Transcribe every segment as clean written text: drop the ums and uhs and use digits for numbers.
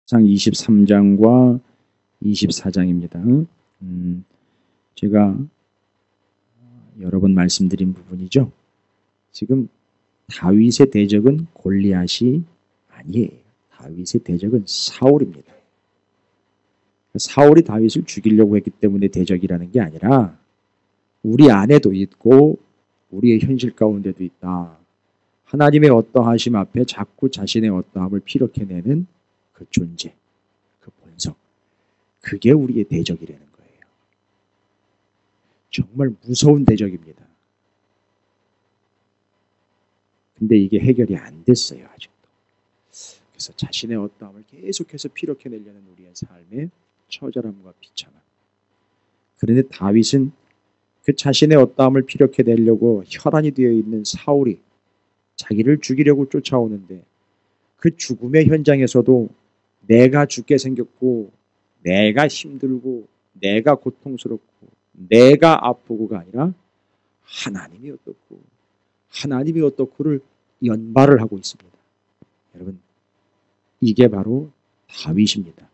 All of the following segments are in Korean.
상 23장과 24장입니다. 제가 여러 번 말씀드린 부분이죠. 지금 다윗의 대적은 골리앗이 아니에요. 다윗의 대적은 사울입니다. 사울이 다윗을 죽이려고 했기 때문에 대적이라는 게 아니라 우리 안에도 있고 우리의 현실 가운데도 있다. 하나님의 어떠하심 앞에 자꾸 자신의 어떠함을 피력해내는 그 존재, 그 본성, 그게 우리의 대적이라는 거예요. 정말 무서운 대적입니다. 근데 이게 해결이 안 됐어요, 아직도. 그래서 자신의 어떠함을 계속해서 피력해내려는 우리의 삶의 처절함과 비참함. 그런데 다윗은 그 자신의 어떠함을 피력해내려고 혈안이 되어 있는 사울이 자기를 죽이려고 쫓아오는데 그 죽음의 현장에서도 내가 죽게 생겼고 내가 힘들고 내가 고통스럽고 내가 아프고가 아니라 하나님이 어떻고 하나님이 어떻고를 연발을 하고 있습니다. 여러분, 이게 바로 다윗입니다.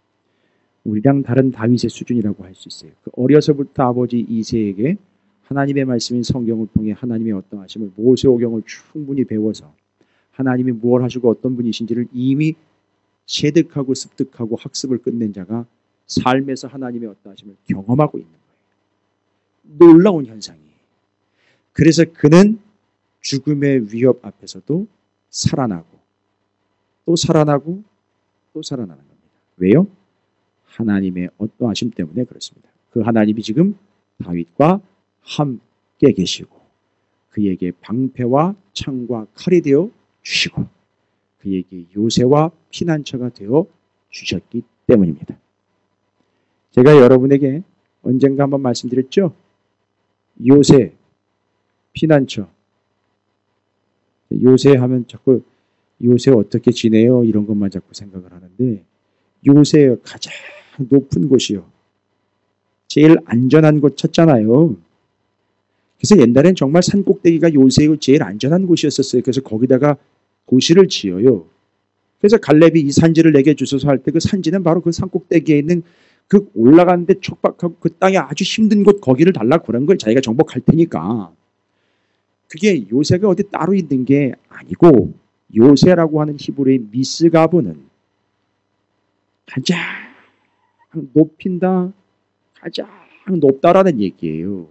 우리랑 다른 다윗의 수준이라고 할 수 있어요. 그 어려서부터 아버지 이새에게 하나님의 말씀인 성경을 통해 하나님의 어떠하심을 모세오경을 충분히 배워서 하나님이 무엇 하시고 어떤 분이신지를 이미 체득하고 습득하고 학습을 끝낸 자가 삶에서 하나님의 어떠하심을 경험하고 있는 거예요. 놀라운 현상이에요. 그래서 그는 죽음의 위협 앞에서도 살아나고 또 살아나고 또 살아나는 겁니다. 왜요? 하나님의 어떠하심 때문에 그렇습니다. 그 하나님이 지금 다윗과 함께 계시고 그에게 방패와 창과 칼이 되어 주시고 그에게 요새와 피난처가 되어 주셨기 때문입니다. 제가 여러분에게 언젠가 한번 말씀드렸죠? 요새, 피난처. 요새 하면 자꾸 요새 어떻게 지내요? 이런 것만 자꾸 생각을 하는데 요새 가장 높은 곳이요. 제일 안전한 곳 찾잖아요. 그래서 옛날엔 정말 산꼭대기가 요새의 제일 안전한 곳이었었어요. 그래서 거기다가 도시를 지어요. 그래서 갈렙이 이 산지를 내게 주소서 할 때 그 산지는 바로 그 산꼭대기에 있는 그 올라가는데 촉박하고 그 땅이 아주 힘든 곳 거기를 달라고 그런 걸 자기가 정복할 테니까. 그게 요새가 어디 따로 있는 게 아니고 요새라고 하는 히브리의 미스가브는 가장 높인다, 가장 높다라는 얘기예요.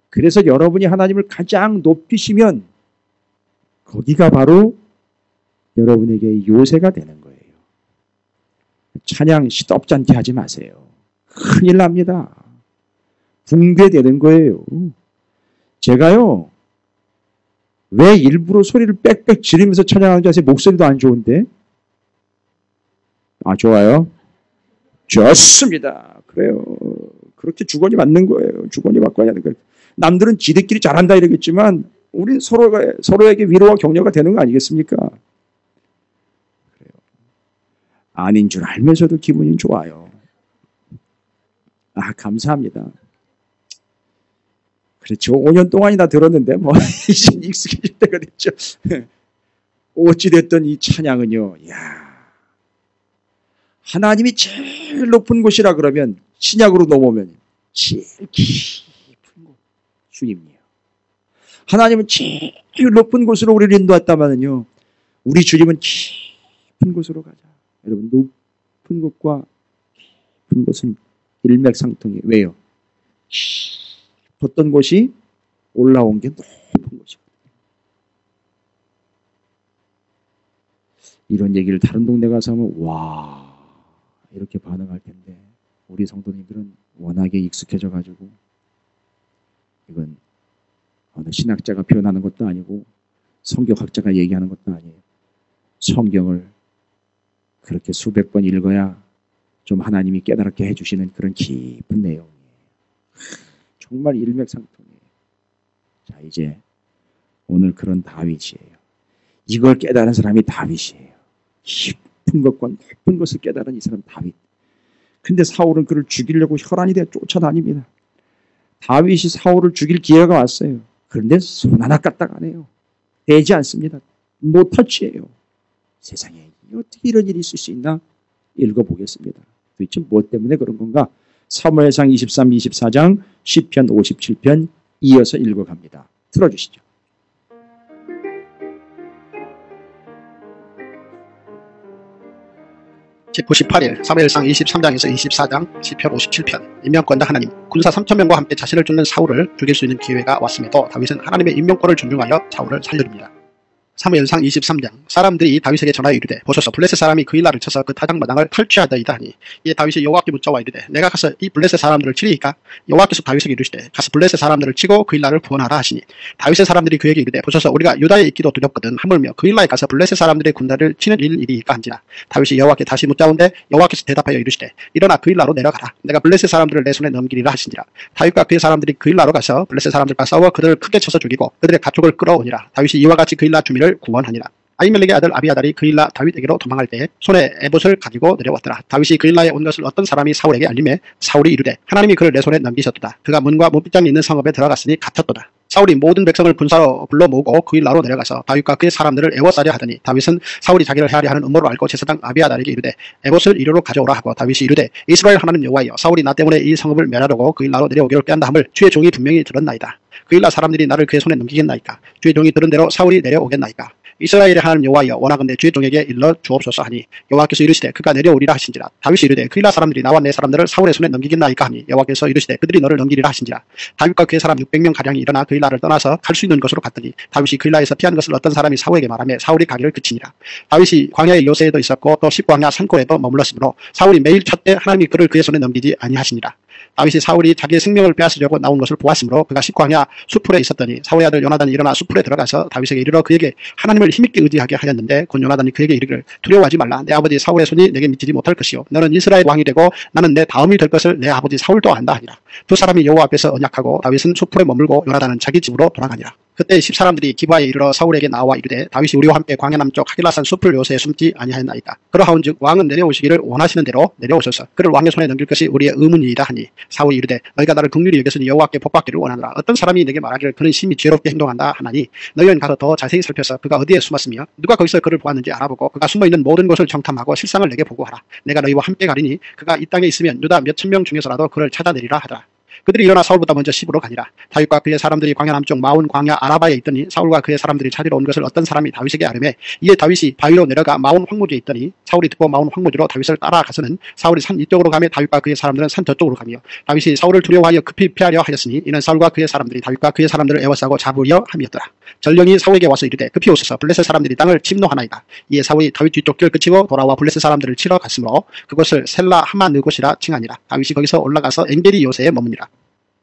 그래서 여러분이 하나님을 가장 높이시면 거기가 바로 여러분에게 요새가 되는 거예요. 찬양 시덥지 않게 하지 마세요. 큰일 납니다. 붕괴되는 거예요. 제가요, 왜 일부러 소리를 빽빽 지르면서 찬양하는지 아세요? 목소리도 안 좋은데? 아, 좋아요? 좋습니다. 그래요. 그렇게 주거니 맞는 거예요. 주거니 맞고 하는 거예요. 남들은 지들끼리 잘한다 이러겠지만 우리 서로에게 위로와 격려가 되는 거 아니겠습니까? 그래요. 아닌 줄 알면서도 기분이 좋아요. 아, 감사합니다. 그렇죠. 5년 동안이나 들었는데 뭐 이제 익숙해질 때가 됐죠. 어찌됐든 이 찬양은요. 야, 하나님이 제일 높은 곳이라 그러면 신약으로 넘어오면 제일 깊은 곳 주님이에요. 하나님은 제일 높은 곳으로 우리를 인도했다면요. 우리 주님은 깊은 곳으로 가자. 여러분, 높은 곳과 깊은 곳은 일맥상통이에요. 왜요? 깊었던 곳이 올라온 게 높은 곳이거든요. 이런 얘기를 다른 동네 가서 하면 와 이렇게 반응할 텐데 우리 성도님들은 워낙에 익숙해져 가지고 이건 어느 신학자가 표현하는 것도 아니고 성경학자가 얘기하는 것도 아니에요. 성경을 그렇게 수백 번 읽어야 좀 하나님이 깨달게 해주시는 그런 깊은 내용이에요. 정말 일맥상통이에요. 자, 이제 오늘 그런 다윗이에요. 이걸 깨달은 사람이 다윗이에요. 깊은 것과 높은 것을 깨달은 이 사람 다윗. 근데 사울은 그를 죽이려고 혈안이 되어 쫓아다닙니다. 다윗이 사울을 죽일 기회가 왔어요. 그런데 손 하나 까딱 안 해요. 되지 않습니다. 노터치예요. 세상에 어떻게 이런 일이 있을 수 있나? 읽어보겠습니다. 도대체 무엇 때문에 그런 건가? 사무엘상 23, 24장, 시편 57편 이어서 읽어갑니다. 들어주시죠. 제98일 사무엘상 23장에서 24장 시편 57편 임명권자 하나님 군사 3,000명과 함께 자신을 쫓는 사울을 죽일 수 있는 기회가 왔음에도 다윗은 하나님의 임명권을 존중하여 사울을 살려줍니다. 사무엘상 23장 사람들이 다윗에게 전하여 이르되 보소서 블레셋 사람이 그일라를 쳐서 그 타작마당을 탈취하더이다 하니 이에 다윗이 여호와께 묻자와 이르되 내가 가서 이 블레셋 사람들을 치리이까? 여호와께서 다윗에게 이르시되 가서 블레셋 사람들을 치고 그일라를 구원하라 하시니 다윗의 사람들이 그에게 이르되 보소서 우리가 유다에 있기도 두렵거든 하물며 그일라에 가서 블레셋 사람들의 군대를 치는 일이이까 한지라. 다윗이 여호와께 다시 묻자온데 여호와께서 대답하여 이르시되 일어나 그일라로 내려가라. 내가 블레셋 사람들을 내 손에 넘기리라 하시니라. 다윗과 그의 사람들이 그일라로 가서 블레셋 사람들과 싸워 그들을 크게 쳐서 죽이고 그들의 가축을 끌어오니라. 다윗이 이와 같이 그일라 주민을 구원하니라. 아히멜렉의 아들 아비아달이 그일라 다윗에게로 도망할 때에 손에 에봇을 가지고 내려왔더라. 다윗이 그일라에 온 것을 어떤 사람이 사울에게 알림해 사울이 이르되 하나님이 그를 내 손에 넘기셨도다. 그가 문과 문빗장이 있는 성읍에 들어갔으니 갇혔도다. 사울이 모든 백성을 군사로 불러 모으고 그일라로 내려가서 다윗과 그의 사람들을 애워싸려 하더니 다윗은 사울이 자기를 해하려 하는 음모를 알고 제사장 아비아달에게 이르되 에봇을 이리로 가져오라 하고 다윗이 이르되 이스라엘 하나님 여호와여 사울이 나 때문에 이 성읍을 멸하려고 그일라로 내려오기를 꾀한다 함을 주의 종이 분명히 들었나이다. 그일라 사람들이 나를 그의 손에 넘기겠나이까? 주의 종이 들은 대로 사울이 내려오겠나이까? 이스라엘의 하나님 여호와여 원하건대 주의 종에게 일러 주옵소서 하니 여호와께서 이르시되 그가 내려오리라 하신지라. 다윗이 이르되 그일라 사람들이 나와 내 사람들을 사울의 손에 넘기겠나이까 하니 여호와께서 이르시되 그들이 너를 넘기리라 하신지라. 다윗과 그의 사람 600명 가량이 일어나 그일라를 떠나서 갈 수 있는 곳으로 갔더니 다윗이 그일라에서 피한 것을 어떤 사람이 사울에게 말하며 사울이 가기를 그치니라. 다윗이 광야의 요새에도 있었고 또 십광야 산골에도 머물렀으므로 사울이 매일 찾되 하나님이 그를 그의 손에 넘기지 아니하시니라. 다윗이 사울이 자기의 생명을 빼앗으려고 나온 것을 보았으므로 그가 십광야 수풀에 있었더니 사울의 아들 요나단이 일어나 수풀에 들어가서 다윗에게 이르러 그에게 하나님을 힘있게 의지하게 하였는데 곧 요나단이 그에게 이르기를 두려워하지 말라. 내 아버지 사울의 손이 내게 미치지 못할 것이요 너는 이스라엘 왕이 되고 나는 내 다음이 될 것을 내 아버지 사울도 안다 하니라. 두 사람이 여호와 앞에서 언약하고 다윗은 수풀에 머물고 요나단은 자기 집으로 돌아가니라. 그때 10사람들이 기브아에 이르러 사울에게 나와 이르되 다윗이 우리와 함께 광야 남쪽 하길라산 숲을 요새에 숨지 아니하였나이까? 그러하온즉 왕은 내려오시기를 원하시는 대로 내려오소서. 그를 왕의 손에 넘길 것이 우리의 의문이이다 하니 사울이 이르되 너희가 나를 긍휼히 여겼으니 여호와께 복받기를 원하노라. 어떤 사람이 내게 말하기를 그는 심히 지혜롭게 행동한다 하나니 너희는 가서 더 자세히 살펴서 그가 어디에 숨었으며 누가 거기서 그를 보았는지 알아보고 그가 숨어있는 모든 곳을 정탐하고 실상을 내게 보고하라. 내가 너희와 함께 가리니 그가 이 땅에 있으면 유다 몇천 명 중에서라도 그를 찾아내리라 하더라. 그들이 일어나 사울보다 먼저 시브로 가니라. 다윗과 그의 사람들이 광야 남쪽 마온 광야 아라바에 있더니 사울과 그의 사람들이 찾으러 온 것을 어떤 사람이 다윗에게 아뢰매 이에 다윗이 바위로 내려가 마온 황무지에 있더니 사울이 듣고 마온 황무지로 다윗을 따라가서는 사울이 산 이쪽으로 가며 다윗과 그의 사람들은 산 저쪽으로 가며 다윗이 사울을 두려워하여 급히 피하려 하였으니 이는 사울과 그의 사람들이 다윗과 그의 사람들을 애워싸고 잡으려 함이었더라. 전령이 사울에게 와서 이르되 급히 오소서 블레셋 사람들이 땅을 침노하나이다. 이에 사울이 다윗 뒤쪽 길을 그치고 돌아와 블레셋 사람들을 치러 갔으므로 그것을 셀라 하마느곳이라 칭하니라. 다윗이 거기서 올라가서 엔게리 요새에 머무니라.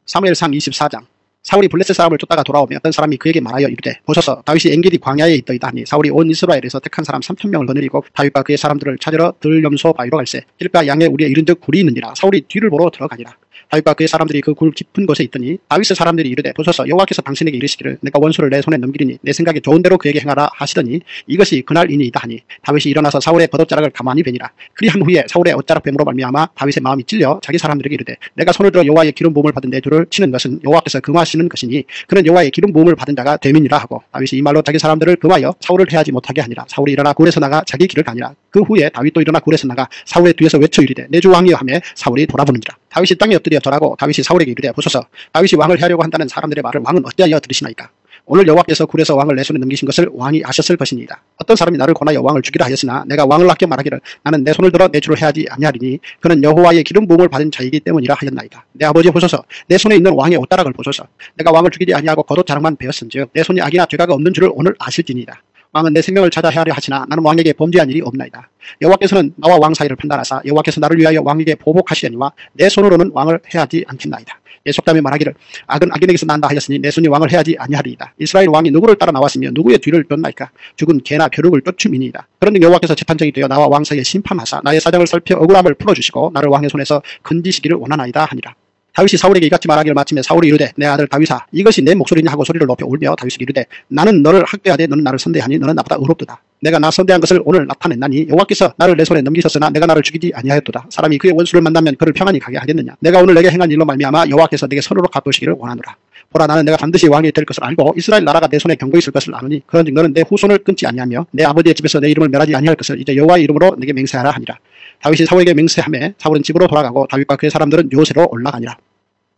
사무엘상 24장 사울이 블레셋 사람을 쫓다가 돌아오며 어떤 사람이 그에게 말하여 이르되 보소서 다윗이 엔게디 광야에 있더이다 하니 사울이 온 이스라엘에서 택한 사람 3,000명을 거느리고 다윗과 그의 사람들을 찾으러 들염소 바위로 갈새 길가 양에 우리의 이른즉 굴이 있느니라. 사울이 뒤를 보러 들어가니라. 다윗과 그의 사람들이 그 굴 깊은 곳에 있더니 다윗의 사람들이 이르되 보소서 여호와께서 당신에게 이르시기를 내가 원수를 내 손에 넘기리니 내 생각에 좋은 대로 그에게 행하라 하시더니 이것이 그날이니이다 하니 다윗이 일어나서 사울의 겉옷자락을 가만히 베니라. 그리한 후에 사울의 옷자락 뱀으로 말미암아 다윗의 마음이 찔려 자기 사람들에게 이르되 내가 손을 들어 여호와의 기름 부음을 받은 내 주를 치는 것은 여호와께서 금하시는 것이니 그는 여호와의 기름 부음을 받은 자가 되민이라 하고 다윗이 이 말로 자기 사람들을 금하여 사울을 해하지 못하게 하니라. 사울이 일어나 굴에서 나가 자기 길을 가니라. 그 후에 다윗도 일어나 굴에서 나가 사울의 뒤에서 외쳐 이르되 내 주 왕이여 하며 사울이 돌아보는지라. 다윗이 땅에 엎드려 절하고 다윗이 사울에게 이르되 보소서 다윗이 왕을 해하려고 한다는 사람들의 말을 왕은 어찌하여 들으시나이까? 오늘 여호와께서 굴에서 왕을 내 손에 넘기신 것을 왕이 아셨을 것이니이다. 어떤 사람이 나를 권하여 왕을 죽이라 하였으나 내가 왕을 아껴 말하기를 나는 내 손을 들어 내 주를 해하지 아니하리니 그는 여호와의 기름 부음을 받은 자이기 때문이라 하였나이다. 내 아버지 보소서 내 손에 있는 왕의 옷다락을 보소서. 내가 왕을 죽이지 아니하고 겉옷 자락만 베었은즉 내 손이 악이나 죄가 없는 줄을 오늘 아실지니이다. 왕은 내 생명을 찾아 헤아려 하시나 나는 왕에게 범죄한 일이 없나이다. 여호와께서는 나와 왕 사이를 판단하사 여호와께서 나를 위하여 왕에게 보복하시려니와 내 손으로는 왕을 해하지 않겠나이다. 속담에 말하기를 악은 악인에게서 난다 하였으니 내 손이 왕을 해하지 아니하리이다. 이스라엘 왕이 누구를 따라 나왔으며 누구의 뒤를 쫓나이까? 죽은 개나 벼룩을 쫓음이니이다. 그런데 여호와께서 재판장이 되어 나와 왕 사이에 심판하사 나의 사정을 살펴 억울함을 풀어주시고 나를 왕의 손에서 건지시기를 원하나이다 하니라. 다윗이 사울에게 이같이 말하기를 마침에 사울이 이르되 내 아들 다윗아 이것이 내 목소리냐 하고 소리를 높여 울며 다윗이 이르되 나는 너를 학대하되 너는 나를 선대하니 너는 나보다 의롭도다. 내가 나 선대한 것을 오늘 나타냈나니 여호와께서 나를 내 손에 넘기셨으나 내가 나를 죽이지 아니하였도다. 사람이 그의 원수를 만나면 그를 평안히 가게 하겠느냐. 내가 오늘 내게 행한 일로 말미암아 여호와께서 내게 선으로 갚으시기를 원하노라. 보라, 나는 내가 반드시 왕이 될 것을 알고 이스라엘 나라가 내 손에 경고히 있을 것을 아노니 그런즉 너는 내 후손을 끊지 아니하며 내 아버지의 집에서 내 이름을 멸하지 아니할 것을 이제 여호와의 이름으로 내게 맹세하라 하니라. 다윗이 사울에게 맹세하매 사울은 집으로 돌아가고 다윗과 그의 사람들은 요새로 올라가니라.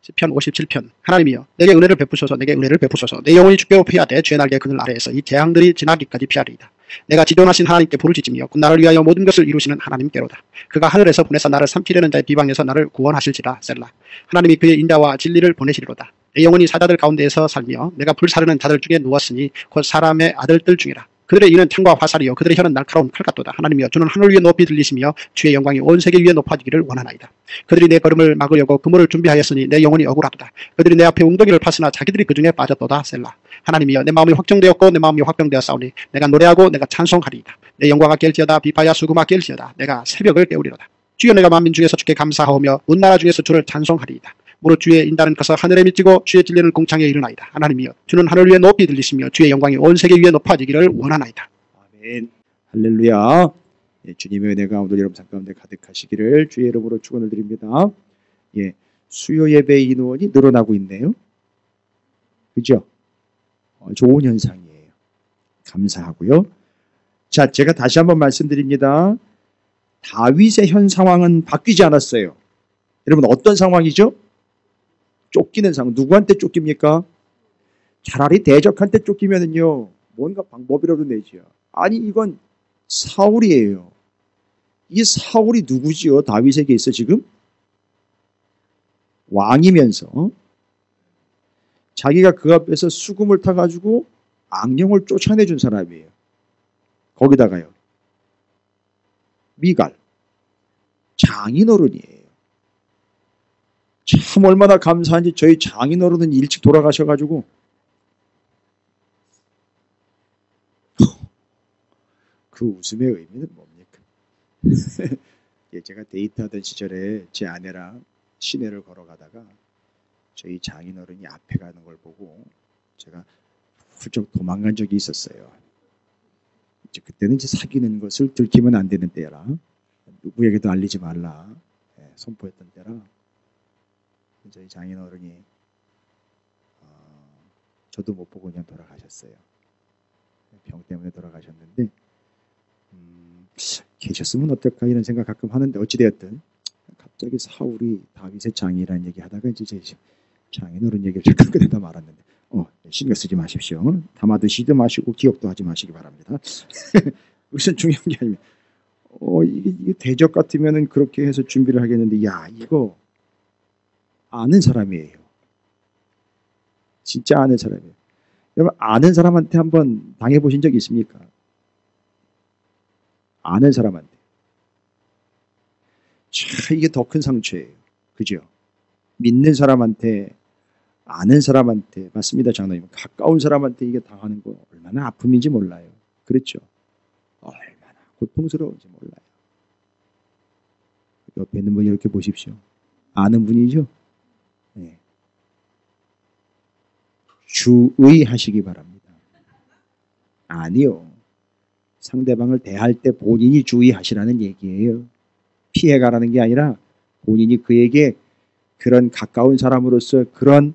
시편 57편. 하나님이여 내게 은혜를 베푸소서, 내게 은혜를 베푸소서. 내 영혼이 주께로 피하되 주의 날개 그늘 아래에서 이 재앙들이 지나기까지 피하리이다. 내가 지존하신 하나님께 부를 지지며 곧 나를 위하여 모든 것을 이루시는 하나님께로다. 그가 하늘에서 보내사 나를 삼키려는 자의 비방에서 나를 구원하실지라. 셀라. 하나님이 그의 인자와 진리를 보내시리로다. 내 영혼이 사자들 가운데에서 살며 내가 불사르는 자들 중에 누웠으니 곧 사람의 아들들 중이라. 그들의 이는 창과 화살이요 그들의 혀는 날카로운 칼 같도다. 하나님이여 주는 하늘 위에 높이 들리시며 주의 영광이 온 세계 위에 높아지기를 원하나이다. 그들이 내 걸음을 막으려고 그물을 준비하였으니 내 영혼이 억울하도다. 그들이 내 앞에 웅덩이를 팠으나 자기들이 그 중에 빠졌도다. 셀라. 하나님이여 내 마음이 확정되었고 내 마음이 확정되었사오니 내가 노래하고 내가 찬송하리이다. 내 영광아 깰지어다. 비파야 수금아 깰지어다. 내가 새벽을 깨우리로다. 주여 내가 만민 중에서 주께 감사하오며 온 나라 중에서 주를 찬송하리이다. 무릇 주의 인달은 커서 하늘에 미치고 주의 진리는 공창에 이르나이다. 하나님이여 주는 하늘 위에 높이 들리시며 주의 영광이 온 세계 위에 높아지기를 원하나이다. 아멘. 할렐루야. 예, 주님의 은혜가 오늘 여러분 삶 가운데 가득하시기를 주의 이름으로 축원을 드립니다. 예, 수요 예배 인원이 늘어나고 있네요. 그죠? 좋은 현상이에요. 감사하고요. 자, 제가 다시 한번 말씀드립니다. 다윗의 현 상황은 바뀌지 않았어요. 여러분 어떤 상황이죠? 쫓기는 상황. 누구한테 쫓깁니까? 차라리 대적한테 쫓기면은요 뭔가 방법이라도 내지요. 아니 이건 사울이에요. 이 사울이 누구지요? 다윗에게 있어 지금? 왕이면서 자기가 그 앞에서 수금을 타가지고 악령을 쫓아내준 사람이에요. 거기다가요 미갈 장인어른이에요. 참 얼마나 감사한지 저희 장인어른은 일찍 돌아가셔가지고 그 웃음의 의미는 뭡니까? 예, 제가 데이트하던 시절에 제 아내랑 시내를 걸어가다가 저희 장인어른이 앞에 가는 걸 보고 제가 훌쩍 도망간 적이 있었어요. 이제 그때는 이제 사귀는 것을 들키면 안 되는 때라 누구에게도 알리지 말라 선포했던 때라 저희 장인어른이 저도 못 보고 그냥 돌아가셨어요. 병 때문에 돌아가셨는데 계셨으면 어떨까 이런 생각 가끔 하는데 어찌되었든 갑자기 사울이 다윗의 장이라는 얘기 하다가 이제 제 장인어른 얘기를 잠깐 끝내다 말았는데 신경 쓰지 마십시오. 담아드시도 마시고 기억도 하지 마시기 바랍니다. 우선 중요한 게 아니면 이게 대적 같으면은 그렇게 해서 준비를 하겠는데 야 이거 아는 사람이에요. 진짜 아는 사람이에요. 여러분 아는 사람한테 한번 당해보신 적 있습니까? 아는 사람한테. 참 이게 더 큰 상처예요. 그죠? 믿는 사람한테 아는 사람한테 맞습니다. 장로님. 가까운 사람한테 이게 당하는 거 얼마나 아픔인지 몰라요. 그렇죠? 얼마나 고통스러운지 몰라요. 옆에 있는 분 이렇게 보십시오. 아는 분이죠? 네. 주의하시기 바랍니다. 아니요. 상대방을 대할 때 본인이 주의하시라는 얘기예요. 피해가라는 게 아니라 본인이 그에게 그런 가까운 사람으로서 그런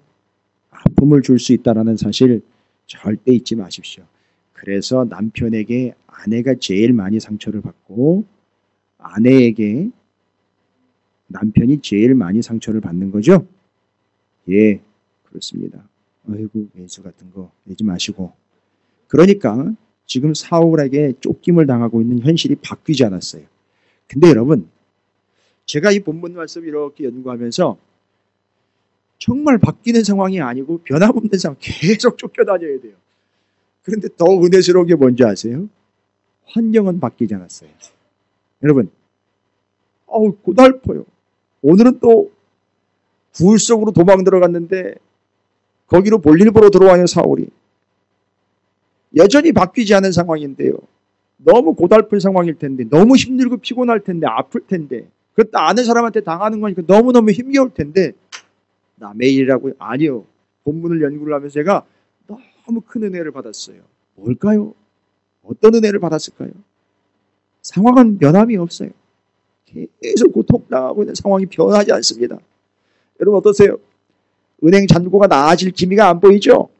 아픔을 줄 수 있다는 사실 절대 잊지 마십시오. 그래서 남편에게 아내가 제일 많이 상처를 받고 아내에게 남편이 제일 많이 상처를 받는 거죠? 예, 그렇습니다. 아이고 예수 같은 거 내지 마시고. 그러니까 지금 사울에게 쫓김을 당하고 있는 현실이 바뀌지 않았어요. 근데 여러분 제가 이 본문 말씀 이렇게 연구하면서 정말 바뀌는 상황이 아니고 변함없는 상황 계속 쫓겨다녀야 돼요. 그런데 더 은혜스러운 게 뭔지 아세요? 환경은 바뀌지 않았어요. 여러분 고달퍼요. 오늘은 또 굴 속으로 도망 들어갔는데 거기로 볼일 보러 들어와요. 사울이. 여전히 바뀌지 않은 상황인데요. 너무 고달픈 상황일 텐데 너무 힘들고 피곤할 텐데 아플 텐데 그것도 아는 사람한테 당하는 거니까 너무너무 힘겨울 텐데 남의 일이라고 아니요. 본문을 연구를 하면서 제가 너무 큰 은혜를 받았어요. 뭘까요? 어떤 은혜를 받았을까요? 상황은 변함이 없어요. 계속 고통당하고 있는 상황이 변하지 않습니다. 여러분 어떠세요? 은행 잔고가 나아질 기미가 안 보이죠?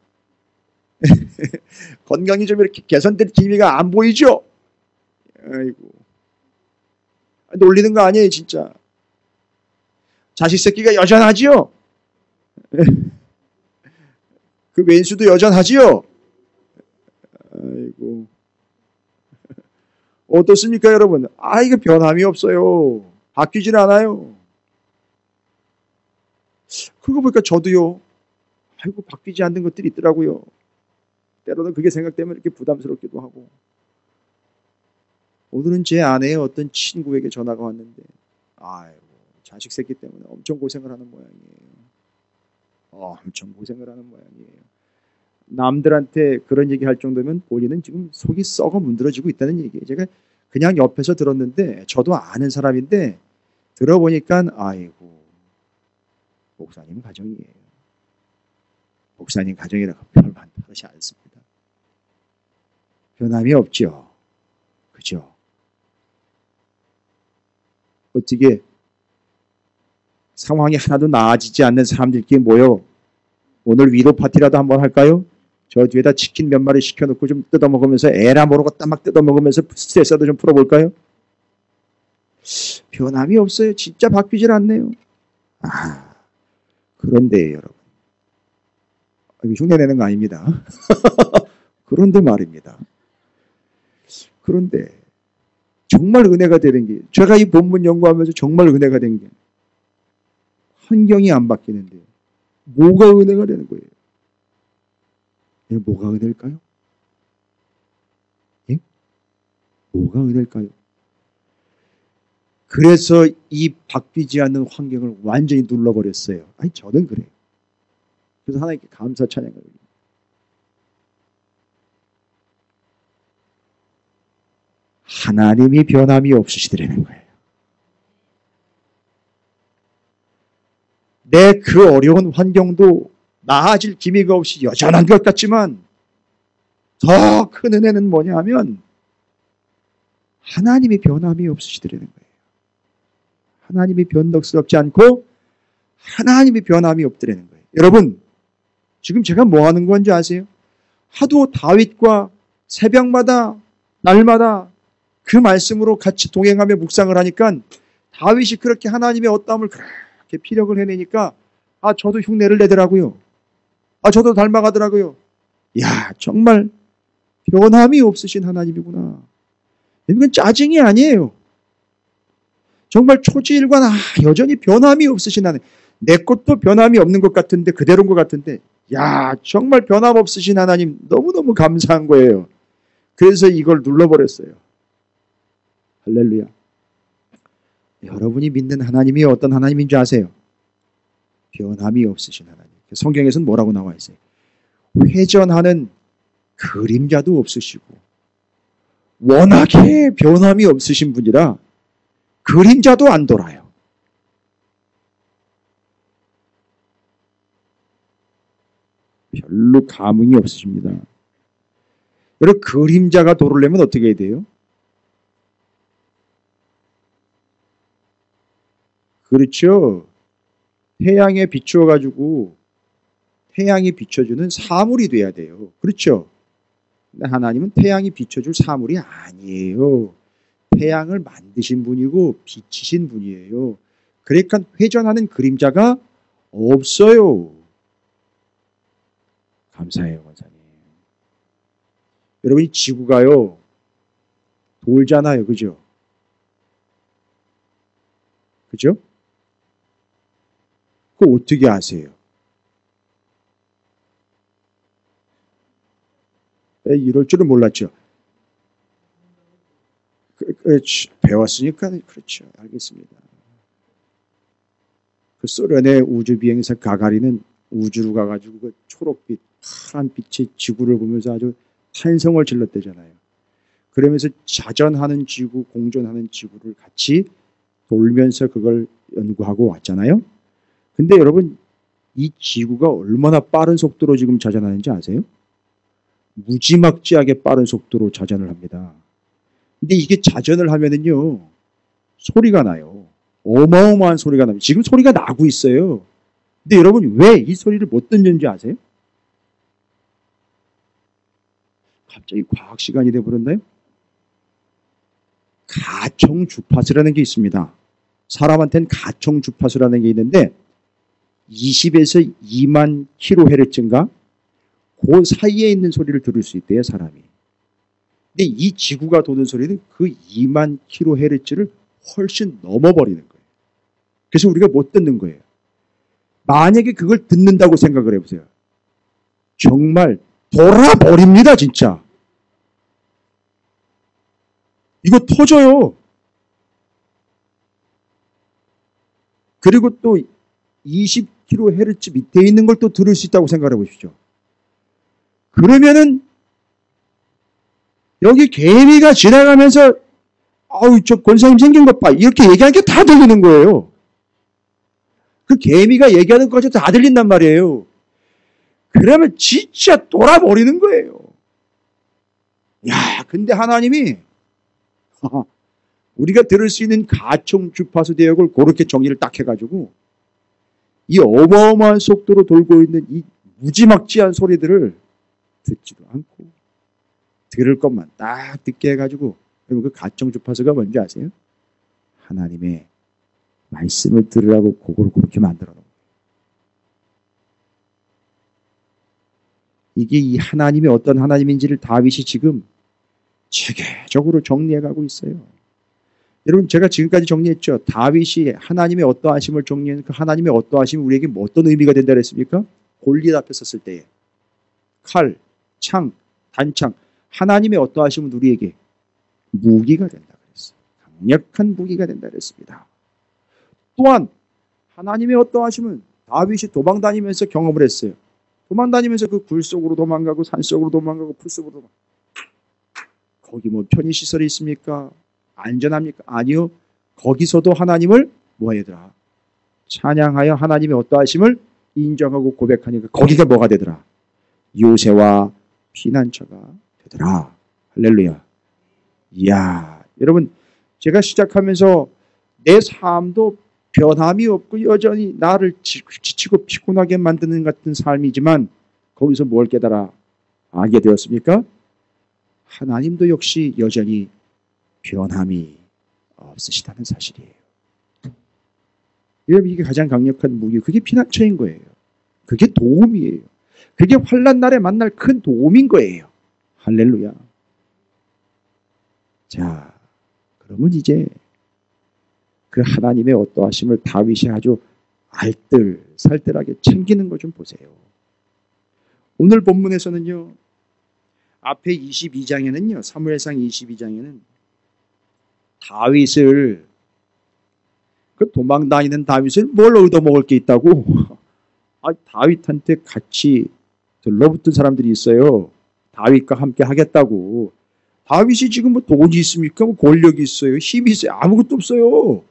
건강이 좀 이렇게 개선될 기미가 안 보이죠? 아이고. 놀리는 거 아니에요, 진짜. 자식 새끼가 여전하지요? 그 왼수도 여전하지요? 아이고. 어떻습니까, 여러분? 이거 변함이 없어요. 바뀌질 않아요. 그거 보니까 저도요. 아이고, 바뀌지 않는 것들이 있더라고요. 때로는 그게 생각되면 이렇게 부담스럽기도 하고. 오늘은 제 아내의 어떤 친구에게 전화가 왔는데, 아이고, 자식 새끼 때문에 엄청 고생을 하는 모양이에요. 엄청 고생을 하는 모양이에요. 남들한테 그런 얘기 할 정도면 본인은 지금 속이 썩어 문드러지고 있다는 얘기예요. 제가 그냥 옆에서 들었는데, 저도 아는 사람인데, 들어보니까, 아이고, 목사님 가정이에요. 목사님 가정이라고 별반 다르지 않습니다. 변함이 없죠. 그죠? 어떻게 상황이 하나도 나아지지 않는 사람들끼리 모여 오늘 위로 파티라도 한번 할까요? 저 뒤에다 치킨 몇 마리 시켜놓고 좀 뜯어먹으면서 에라 모르고 딱 뜯어먹으면서 스트레스도 좀 풀어볼까요? 변함이 없어요. 진짜 바뀌질 않네요. 그런데 여러분, 이거 흉내내는 거 아닙니다. 그런데 말입니다. 그런데 정말 은혜가 되는 게, 제가 이 본문 연구하면서 정말 은혜가 된 게, 환경이 안 바뀌는데 뭐가 은혜가 되는 거예요? 뭐가 은혜일까요? 예? 뭐가 은혜일까요? 그래서 이 바뀌지 않는 환경을 완전히 눌러버렸어요. 저는 그래요. 그래서 하나님께 감사 찬양을 해요. 하나님이 변함이 없으시더라는 거예요. 내 그 어려운 환경도 나아질 기미가 없이 여전한 것 같지만 더 큰 은혜는 뭐냐 하면 하나님이 변함이 없으시더라는 거예요. 하나님이 변덕스럽지 않고 하나님이 변함이 없더라는 거예요. 여러분, 지금 제가 뭐 하는 건지 아세요? 하도 다윗과 새벽마다 날마다 그 말씀으로 같이 동행하며 묵상을 하니까 다윗이 그렇게 하나님의 어떠함을 그렇게 피력을 해내니까 저도 흉내를 내더라고요. 저도 닮아가더라고요. 야, 정말 변함이 없으신 하나님이구나. 이건 짜증이 아니에요. 정말 초지일관 여전히 변함이 없으신 하나님. 내 것도 변함이 없는 것 같은데 그대로인 것 같은데 야, 정말 변함 없으신 하나님 너무너무 감사한 거예요. 그래서 이걸 눌러버렸어요. 할렐루야. 여러분이 믿는 하나님이 어떤 하나님인 줄 아세요? 변함이 없으신 하나님. 성경에서는 뭐라고 나와 있어요? 회전하는 그림자도 없으시고 워낙에 변함이 없으신 분이라 그림자도 안 돌아요. 별로 감흥이 없으십니다. 여러분, 그림자가 돌으려면 어떻게 해야 돼요? 그렇죠. 태양에 비추어가지고 태양이 비춰주는 사물이 돼야 돼요. 그렇죠. 근데 하나님은 태양이 비춰줄 사물이 아니에요. 태양을 만드신 분이고 비치신 분이에요. 그러니까 회전하는 그림자가 없어요. 감사해요, 권사님. 여러분, 이 지구가요 돌잖아요. 그죠? 그죠? 그거 어떻게 아세요? 이럴 줄은 몰랐죠. 배웠으니까 그렇죠. 알겠습니다. 그 소련의 우주 비행사 가가린은 우주로 가가지고 그 초록빛, 파란 빛의 지구를 보면서 아주 탄성을 질렀대잖아요. 그러면서 자전하는 지구, 공전하는 지구를 같이 돌면서 그걸 연구하고 왔잖아요. 근데 여러분, 이 지구가 얼마나 빠른 속도로 지금 자전하는지 아세요? 무지막지하게 빠른 속도로 자전을 합니다. 근데 이게 자전을 하면은요, 소리가 나요. 어마어마한 소리가 납니다. 지금 소리가 나고 있어요. 근데 여러분 왜 이 소리를 못 듣는지 아세요? 갑자기 과학 시간이 돼버렸나요? 가청 주파수라는 게 있습니다. 사람한테는 가청 주파수라는 게 있는데 20에서 2만 kHz인가? 그 사이에 있는 소리를 들을 수 있대요, 사람이. 근데 이 지구가 도는 소리는 그 2만 kHz를 훨씬 넘어버리는 거예요. 그래서 우리가 못 듣는 거예요. 만약에 그걸 듣는다고 생각을 해보세요. 정말 돌아버립니다, 진짜. 이거 터져요. 그리고 또 20kHz 밑에 있는 걸 또 들을 수 있다고 생각해 보십시오. 그러면은 여기 개미가 지나가면서 아우 저 권사님 생긴 것 봐 이렇게 얘기하는 게 다 들리는 거예요. 그 개미가 얘기하는 것까지 다 들린단 말이에요. 그러면 진짜 돌아버리는 거예요. 야, 근데 하나님이 우리가 들을 수 있는 가청 주파수 대역을 그렇게 정의를 딱 해가지고 이 어마어마한 속도로 돌고 있는 이 무지막지한 소리들을 듣지도 않고 들을 것만 딱 듣게 해가지고 그 가청 주파수가 뭔지 아세요? 하나님의 말씀을 들으라고 그걸 그렇게 만들어 놓은 거예요. 이게 이 하나님이 어떤 하나님인지를 다윗이 지금 체계적으로 정리해가고 있어요. 여러분 제가 지금까지 정리했죠. 다윗이 하나님의 어떠하심을 정리한 그 하나님의 어떠하심이 우리에게 뭐 어떤 의미가 된다 그랬습니까? 골리앗 앞에 섰을 때에 칼, 창, 단창 하나님의 어떠하심은 우리에게 무기가 된다 그랬어요. 강력한 무기가 된다 그랬습니다. 또한 하나님의 어떠하심은 다윗이 도망 다니면서 경험을 했어요. 도망 다니면서 그 굴 속으로 도망가고 산 속으로 도망가고 풀 속으로 도망가고 거기 뭐 편의시설이 있습니까? 안전합니까? 아니요. 거기서도 하나님을 뭐 해더라? 찬양하여 하나님의 어떠하심을 인정하고 고백하니까 거기가 뭐가 되더라? 요새와 피난처가 되더라. 할렐루야. 이야, 여러분 제가 시작하면서 내 삶도 변함이 없고 여전히 나를 지치고 피곤하게 만드는 같은 삶이지만 거기서 뭘 깨달아 알게 되었습니까? 하나님도 역시 여전히 변함이 없으시다는 사실이에요. 여러분 이게 가장 강력한 무기, 그게 피난처인 거예요. 그게 도움이에요. 그게 환난 날에 만날 큰 도움인 거예요. 할렐루야. 자, 그러면 이제 그 하나님의 어떠하심을 다윗이 아주 알뜰살뜰하게 챙기는 것 좀 보세요. 오늘 본문에서는요. 앞에 22장에는요. 사무엘상 22장에는 다윗을 그 도망 다니는 다윗을 뭘 얻어먹을 게 있다고 다윗한테 같이 들러붙은 사람들이 있어요. 다윗과 함께 하겠다고. 다윗이 지금 뭐 돈이 있습니까? 뭐 권력이 있어요? 힘이 있어요? 아무것도 없어요.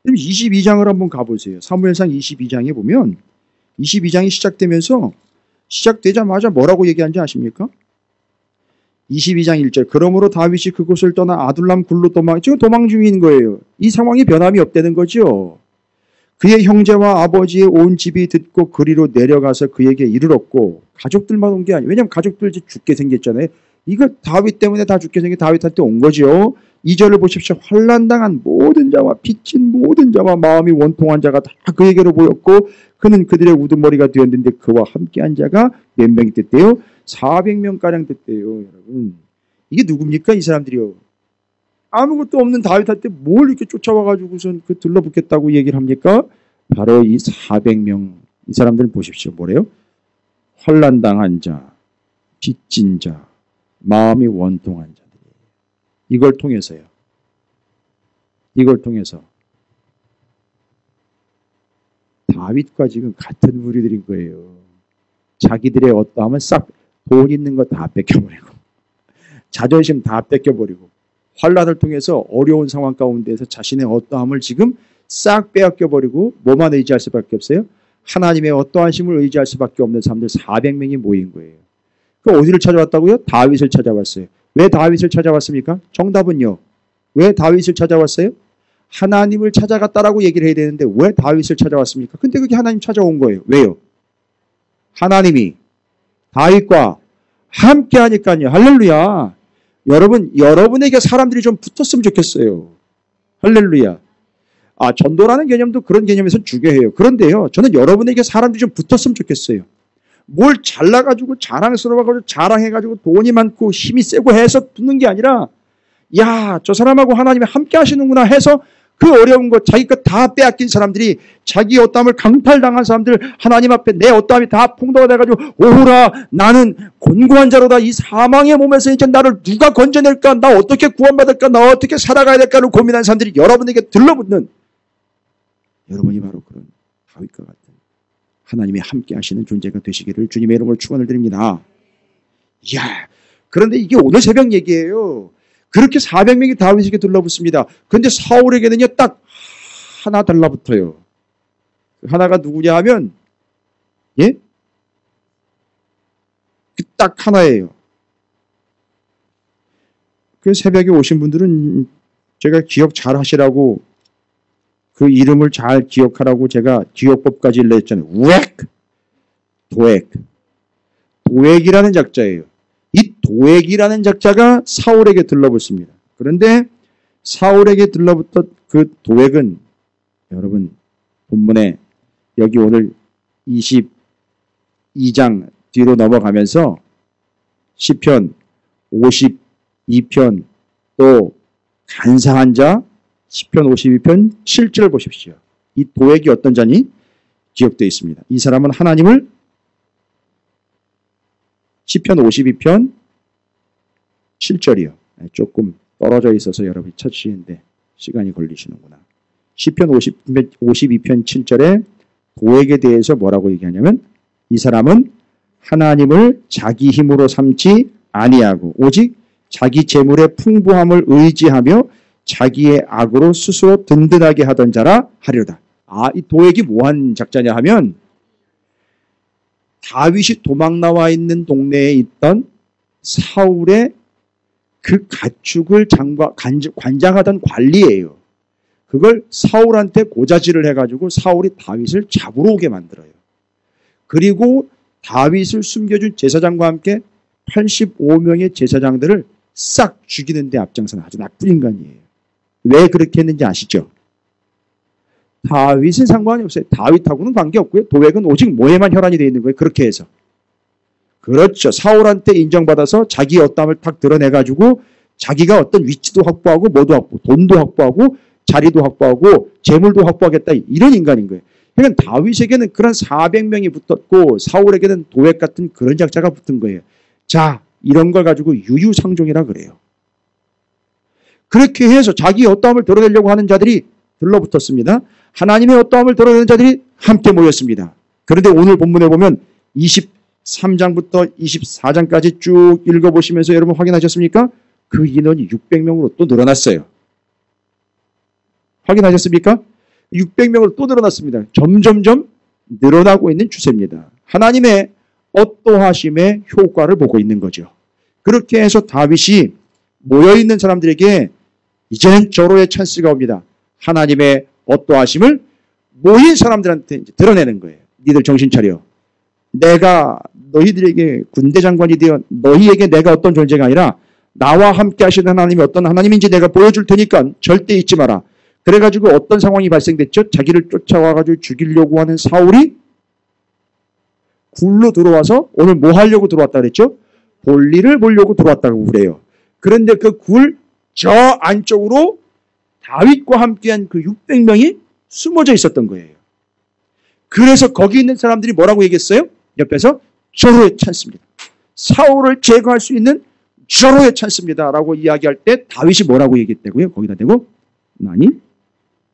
22장을 한번 가보세요. 사무엘상 22장에 보면 22장이 시작되면서 시작되자마자 뭐라고 얘기하는지 아십니까? 22장 1절 그러므로 다윗이 그곳을 떠나 아둘람 굴로 지금 도망 중인 거예요. 이 상황이 변함이 없다는 거죠. 그의 형제와 아버지의 온 집이 듣고 그리로 내려가서 그에게 이르렀고 가족들만 온 게 아니에요. 왜냐하면 가족들 이제 죽게 생겼잖아요. 이거 다윗 때문에 다 죽게 생긴 다윗한테 온 거죠. 2절을 보십시오. 환난당한 모든 자와 빚진 모든 자와 마음이 원통한 자가 다 그에게로 모였고 그는 그들의 우두머리가 되었는데 그와 함께한 자가 몇 명이 됐대요? 400명가량 됐대요. 여러분 이게 누굽니까? 이 사람들이요. 아무것도 없는 다윗한테 뭘 이렇게 쫓아와가지고선 그 들러붙겠다고 얘기를 합니까? 바로 이 400명 이 사람들을 보십시오. 뭐래요? 환난당한 자, 빚진 자, 마음이 원통한 자들이에요. 이걸 통해서요. 이걸 통해서 다윗과 지금 같은 무리들인 거예요. 자기들의 어떠함은 싹 돈 있는 거 다 뺏겨버리고 자존심 다 뺏겨버리고 환난을 통해서 어려운 상황 가운데서 자신의 어떠함을 지금 싹 빼앗겨버리고 뭐만 의지할 수밖에 없어요? 하나님의 어떠하심을 의지할 수밖에 없는 사람들 400명이 모인 거예요. 그 어디를 찾아왔다고요? 다윗을 찾아왔어요. 왜 다윗을 찾아왔습니까? 정답은요. 왜 다윗을 찾아왔어요? 하나님을 찾아갔다라고 얘기를 해야 되는데 왜 다윗을 찾아왔습니까? 근데 그게 하나님 찾아온 거예요. 왜요? 하나님이 다윗과 함께 하니까요. 할렐루야. 여러분, 여러분에게 사람들이 좀 붙었으면 좋겠어요. 할렐루야. 전도라는 개념도 그런 개념에서 중요해요. 그런데요, 저는 여러분에게 사람들이 좀 붙었으면 좋겠어요. 뭘 잘나가지고 자랑스러워가지고 자랑해가지고 돈이 많고 힘이 세고 해서 붙는 게 아니라, 야, 저 사람하고 하나님이 함께 하시는구나 해서 그 어려운 것, 자기 것 다 빼앗긴 사람들이, 자기 어떠함을 강탈당한 사람들, 하나님 앞에 내 어떠함이 다 풍도가 돼가지고, 오호라, 나는 곤고한 자로다. 이 사망의 몸에서 이제 나를 누가 건져낼까? 나 어떻게 구원받을까? 나 어떻게 살아가야 될까를 고민하는 사람들이 여러분에게 들러붙는, 여러분이 바로 그런 다윗과 같은 하나님이 함께 하시는 존재가 되시기를 주님의 이름으로 축원을 드립니다. 이야, 그런데 이게 오늘 새벽 얘기예요. 그렇게 400명이 다윗에게 들러붙습니다. 그런데 사울에게는요, 딱 하나 달라붙어요. 하나가 누구냐 하면, 예? 딱 하나예요. 그 새벽에 오신 분들은 제가 기억 잘 하시라고, 그 이름을 잘 기억하라고 제가 기억법까지 냈잖아요. 우액! 도액. 도액이라는 작자예요. 이 도액이라는 작자가 사울에게 들러붙습니다. 그런데 사울에게 들러붙던 그 도액은 여러분 본문에 여기 오늘 22장 뒤로 넘어가면서 시편 52편 또 간사한 자 시편 52편 7절 보십시오. 이 도액이 어떤 자니? 기억되어 있습니다. 이 사람은 하나님을 시편 52편 7절이요. 조금 떨어져 있어서 여러분이 찾으시는데 시간이 걸리시는구나. 시편 52편 7절에 도액에 대해서 뭐라고 얘기하냐면 이 사람은 하나님을 자기 힘으로 삼지 아니하고 오직 자기 재물의 풍부함을 의지하며 자기의 악으로 스스로 든든하게 하던 자라 하리로다. 이 도액이 뭐한 작자냐 하면 다윗이 도망 나와 있는 동네에 있던 사울의 그 가축을 관장하던 관리예요. 그걸 사울한테 고자질을 해가지고 사울이 다윗을 잡으러 오게 만들어요. 그리고 다윗을 숨겨준 제사장과 함께 85명의 제사장들을 싹 죽이는 데 앞장서는 아주 나쁜 인간이에요. 왜 그렇게 했는지 아시죠? 다윗은 상관이 없어요. 다윗하고는 관계없고요. 도액은 오직 모에만 혈안이 되어 있는 거예요. 그렇게 해서. 그렇죠. 사울한테 인정받아서 자기 어떠함을 탁 드러내가지고 자기가 어떤 위치도 확보하고 뭐도 확보, 돈도 확보하고 자리도 확보하고 재물도 확보하겠다. 이런 인간인 거예요. 그러니까 다윗에게는 그런 400명이 붙었고 사울에게는 도액 같은 그런 작자가 붙은 거예요. 자, 이런 걸 가지고 유유상종이라 그래요. 그렇게 해서 자기 어떠함을 드러내려고 하는 자들이 들러붙었습니다. 하나님의 어떠함을 드러내는 자들이 함께 모였습니다. 그런데 오늘 본문에 보면 23장부터 24장까지 쭉 읽어보시면서 여러분 확인하셨습니까? 그 인원이 600명으로 또 늘어났어요. 확인하셨습니까? 600명으로 또 늘어났습니다. 점점점 늘어나고 있는 추세입니다. 하나님의 어떠하심의 효과를 보고 있는 거죠. 그렇게 해서 다윗이 모여있는 사람들에게 이제는 절호의 찬스가 옵니다. 하나님의 어떠하심을 모인 사람들한테 이제 드러내는 거예요. 니들 정신 차려. 내가 너희들에게 군대 장관이 되어 너희에게 내가 어떤 존재가 아니라 나와 함께 하시는 하나님이 어떤 하나님인지 내가 보여줄 테니까 절대 잊지 마라. 그래가지고 어떤 상황이 발생됐죠? 자기를 쫓아와가지고 죽이려고 하는 사울이 굴로 들어와서 오늘 뭐 하려고 들어왔다 그랬죠? 볼일을 보려고 들어왔다고 그래요. 그런데 그 굴 저 안쪽으로 다윗과 함께한 그 600명이 숨어져 있었던 거예요. 그래서 거기 있는 사람들이 뭐라고 얘기했어요? 옆에서 절호의 찬스입니다. 사울을 제거할 수 있는 절호의 찬스입니다. 라고 이야기할 때 다윗이 뭐라고 얘기했다고요? 거기다 대고 아니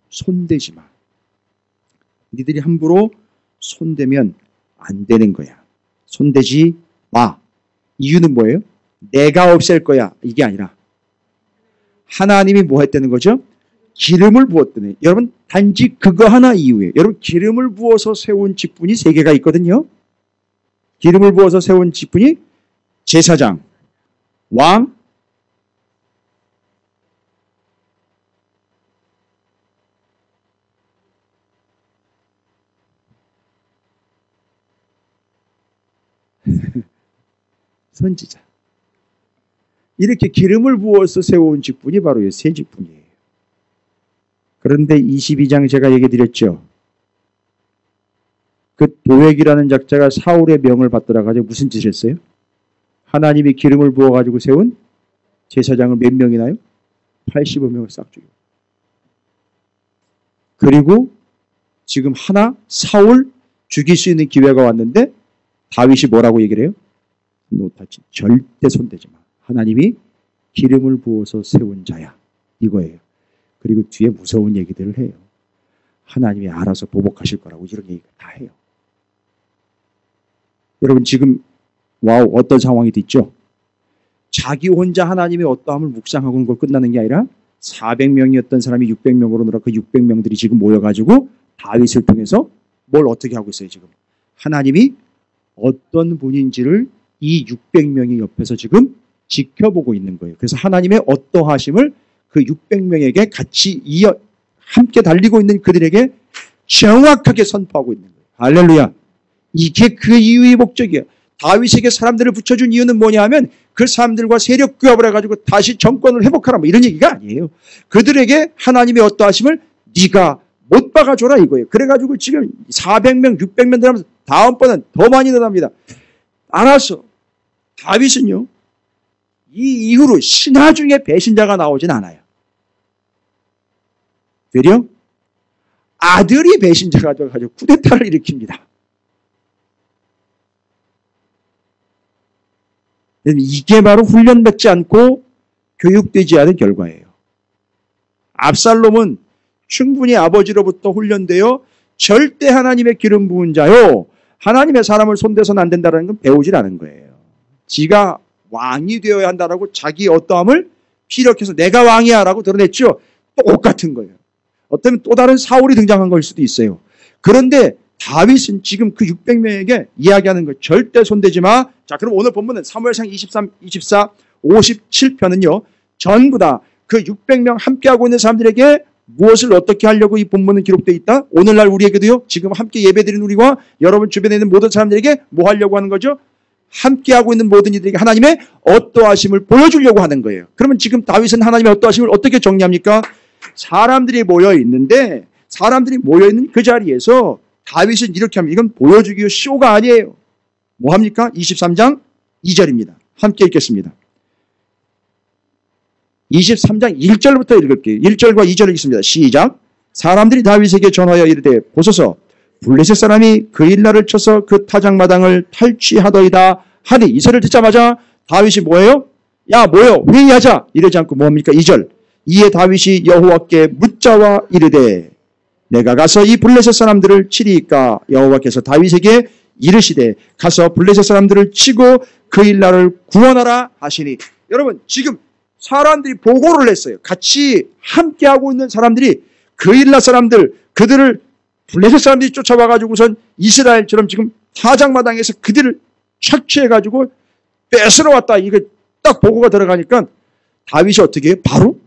손대지 마. 니들이 함부로 손대면 안 되는 거야. 손대지 마. 이유는 뭐예요? 내가 없앨 거야. 이게 아니라 하나님이 뭐 했다는 거죠? 기름을 부었더니 여러분 단지 그거 하나 이유예요. 여러분 기름을 부어서 세운 직분이 3개가 있거든요. 기름을 부어서 세운 직분이 제사장, 왕, 선지자. 이렇게 기름을 부어서 세워온 직분이 바로 새 직분이에요. 그런데 22장 제가 얘기 드렸죠. 그 도액이라는 작자가 사울의 명을 받더라 가지고 무슨 짓을 했어요? 하나님이 기름을 부어가지고 세운 제사장을 몇 명이나요? 85명을 싹 죽여. 그리고 지금 하나 사울 죽일 수 있는 기회가 왔는데 다윗이 뭐라고 얘기를 해요? 노타치 절대 손대지 마. 하나님이 기름을 부어서 세운 자야. 이거예요. 그리고 뒤에 무서운 얘기들을 해요. 하나님이 알아서 보복하실 거라고 이런 얘기가 다 해요. 여러분 지금 와우 어떤 상황이 됐죠? 자기 혼자 하나님의 어떠함을 묵상하고 있는 걸 끝나는 게 아니라 400명이었던 사람이 600명으로 늘어 그 600명들이 지금 모여가지고 다윗을 통해서 뭘 어떻게 하고 있어요 지금? 하나님이 어떤 분인지를 이 600명이 옆에서 지금 지켜보고 있는 거예요. 그래서 하나님의 어떠하심을 그 600명에게 같이 함께 달리고 있는 그들에게 정확하게 선포하고 있는 거예요. 할렐루야. 이게 그 이유의 목적이에요. 다윗에게 사람들을 붙여준 이유는 뭐냐 하면 그 사람들과 세력 규합을 해가지고 다시 정권을 회복하라 뭐 이런 얘기가 아니에요. 그들에게 하나님의 어떠하심을 네가 못 박아줘라 이거예요. 그래가지고 지금 400명, 600명 들어가면서 다음번엔 더 많이 늘어납니다. 알았어. 다윗은요. 이 이후로 신하 중에 배신자가 나오진 않아요. 되려? 아들이 배신자가 돼가지고 쿠데타를 일으킵니다. 이게 바로 훈련받지 않고 교육되지 않은 결과예요. 압살롬은 충분히 아버지로부터 훈련되어 절대 하나님의 기름 부은 자요. 하나님의 사람을 손대서는 안 된다는 건 배우질 않은 거예요. 지가 왕이 되어야 한다라고 자기 어떠함을 피력해서 내가 왕이야 라고 드러냈죠. 똑같은 거예요. 어쩌면 또 다른 사울이 등장한 걸 수도 있어요. 그런데 다윗은 지금 그 600명에게 이야기하는 거 절대 손대지 마. 자, 그럼 오늘 본문은 사무엘상 23, 24, 57편은요. 전부 다 그 600명 함께하고 있는 사람들에게 무엇을 어떻게 하려고 이 본문은 기록되어 있다? 오늘날 우리에게도요. 지금 함께 예배드리는 우리와 여러분 주변에 있는 모든 사람들에게 뭐 하려고 하는 거죠? 함께하고 있는 모든 이들에게 하나님의 어떠하심을 보여주려고 하는 거예요. 그러면 지금 다윗은 하나님의 어떠하심을 어떻게 정리합니까? 사람들이 모여있는데 사람들이 모여있는 그 자리에서 다윗은 이렇게 합니다. 이건 보여주기 쇼가 아니에요. 뭐 합니까? 23장 2절입니다. 함께 읽겠습니다. 23장 1절부터 읽을게요. 1절과 2절을 읽습니다. 시작. 사람들이 다윗에게 전하여 이르되 보소서 블레셋 사람이 그 일날을 쳐서 그 타작마당을 탈취하더이다 하니 이 소리를 듣자마자 다윗이 뭐예요? 야 뭐예요? 회의하자. 이러지 않고 뭐합니까? 2절. 이에 다윗이 여호와께 묻자와 이르되 내가 가서 이 블레셋 사람들을 치리이까 여호와께서 다윗에게 이르시되 가서 블레셋 사람들을 치고 그 일날을 구원하라 하시니. 여러분 지금 사람들이 보고를 했어요. 같이 함께하고 있는 사람들이 그 일날 사람들 그들을 블레셋 사람들이 쫓아와가지고선 이스라엘처럼 지금 타작마당에서 그들을 착취해가지고 뺏으러 왔다. 이거 딱 보고가 들어가니까 다윗이 어떻게 해요? 바로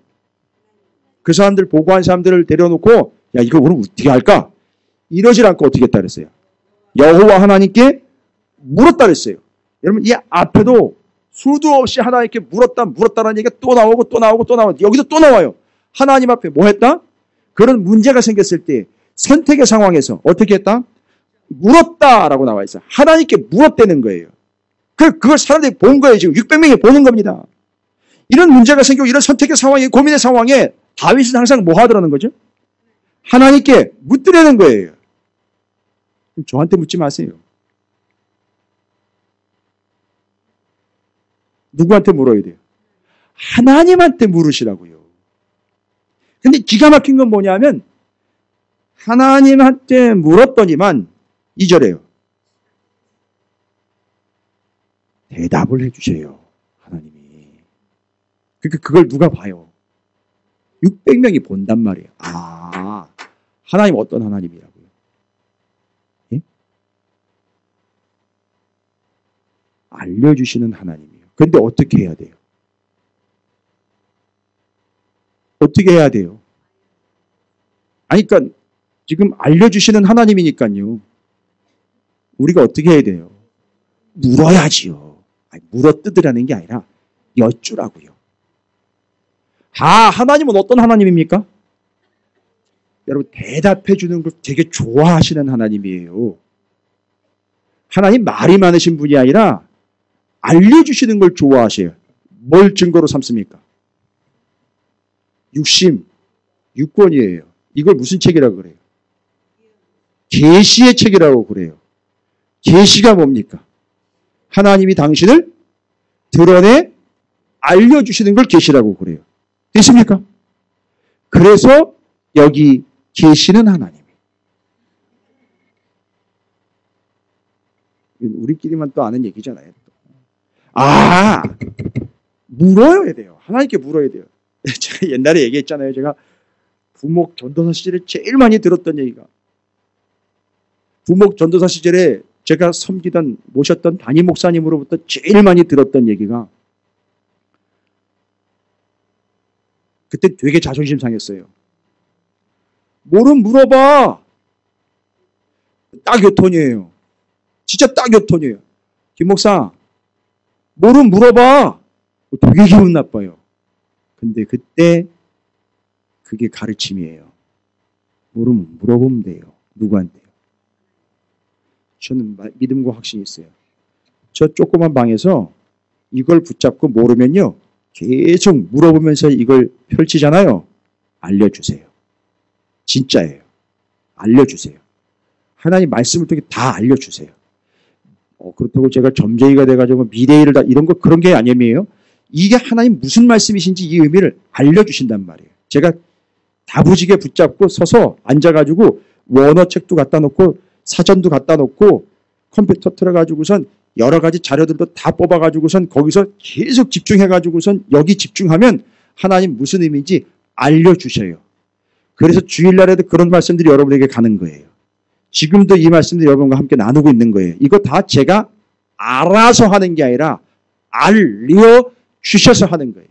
그 사람들 보고한 사람들을 데려놓고 야 이거 오늘 어떻게 할까? 이러질 않고 어떻게 했다 그랬어요? 여호와 하나님께 물었다 그랬어요. 여러분 이 앞에도 수도 없이 하나님께 물었다라는 얘기가 또 나오고 또 나오고 또 나오고 여기서 또 나와요. 하나님 앞에 뭐 했다? 그런 문제가 생겼을 때 선택의 상황에서 어떻게 했다? 물었다라고 나와 있어요. 하나님께 물었다는 거예요. 그걸 사람들이 본 거예요. 지금 600명이 보는 겁니다. 이런 문제가 생기고 이런 선택의 상황에 고민의 상황에 다윗은 항상 뭐 하더라는 거죠? 하나님께 묻더라는 거예요. 저한테 묻지 마세요. 누구한테 물어야 돼요? 하나님한테 물으시라고요. 근데 기가 막힌 건 뭐냐면 하나님한테 물었더니만 2절에요. 대답을 해주세요. 하나님이. 그러니까 그걸 누가 봐요? 600명이 본단 말이에요. 아, 하나님 어떤 하나님이라고요? 예? 알려주시는 하나님이에요. 근데 어떻게 해야 돼요? 어떻게 해야 돼요? 아니, 그러니까 지금 알려주시는 하나님이니까요. 우리가 어떻게 해야 돼요? 물어야지요. 물어뜯으라는 게 아니라 여쭈라고요. 하나님은 어떤 하나님입니까? 여러분, 대답해 주는 걸 되게 좋아하시는 하나님이에요. 하나님 말이 많으신 분이 아니라 알려주시는 걸 좋아하셔요. 뭘 증거로 삼습니까? 육심, 육권이에요. 이걸 무슨 책이라고 그래요? 계시의 책이라고 그래요. 계시가 뭡니까? 하나님이 당신을 드러내 알려주시는 걸 계시라고 그래요. 됐습니까? 그래서 여기 계시는 하나님. 우리끼리만 또 아는 얘기잖아요. 물어야 돼요. 하나님께 물어야 돼요. 제가 옛날에 얘기했잖아요. 제가 부목 전도사 시절에 제일 많이 들었던 얘기가, 부목 전도사 시절에 제가 섬기던 모셨던 담임 목사님으로부터 제일 많이 들었던 얘기가, 그때 되게 자존심 상했어요. 뭐는 물어봐. 딱 요 톤이에요. 진짜 딱 요 톤이에요. 김 목사, 뭐는 물어봐. 되게 기분 나빠요. 근데 그때 그게 가르침이에요. 뭐는 물어보면 돼요. 누구한테요? 저는 믿음과 확신이 있어요. 저 조그만 방에서 이걸 붙잡고 모르면요, 계속 물어보면서 이걸 펼치잖아요. 알려주세요. 진짜예요. 알려주세요. 하나님 말씀을 통해 다 알려주세요. 그렇다고 제가 점쟁이가 돼가지고 미래일을 다 이런 거 그런 게 아니에요. 이게 하나님 무슨 말씀이신지 이 의미를 알려주신단 말이에요. 제가 다부지게 붙잡고 서서 앉아가지고 원어책도 갖다 놓고 사전도 갖다 놓고 컴퓨터 틀어가지고선 여러 가지 자료들도 다 뽑아가지고선 거기서 계속 집중해가지고선 여기 집중하면 하나님 무슨 의미인지 알려주셔요. 그래서 주일날에도 그런 말씀들이 여러분에게 가는 거예요. 지금도 이 말씀들이 여러분과 함께 나누고 있는 거예요. 이거 다 제가 알아서 하는 게 아니라 알려주셔서 하는 거예요.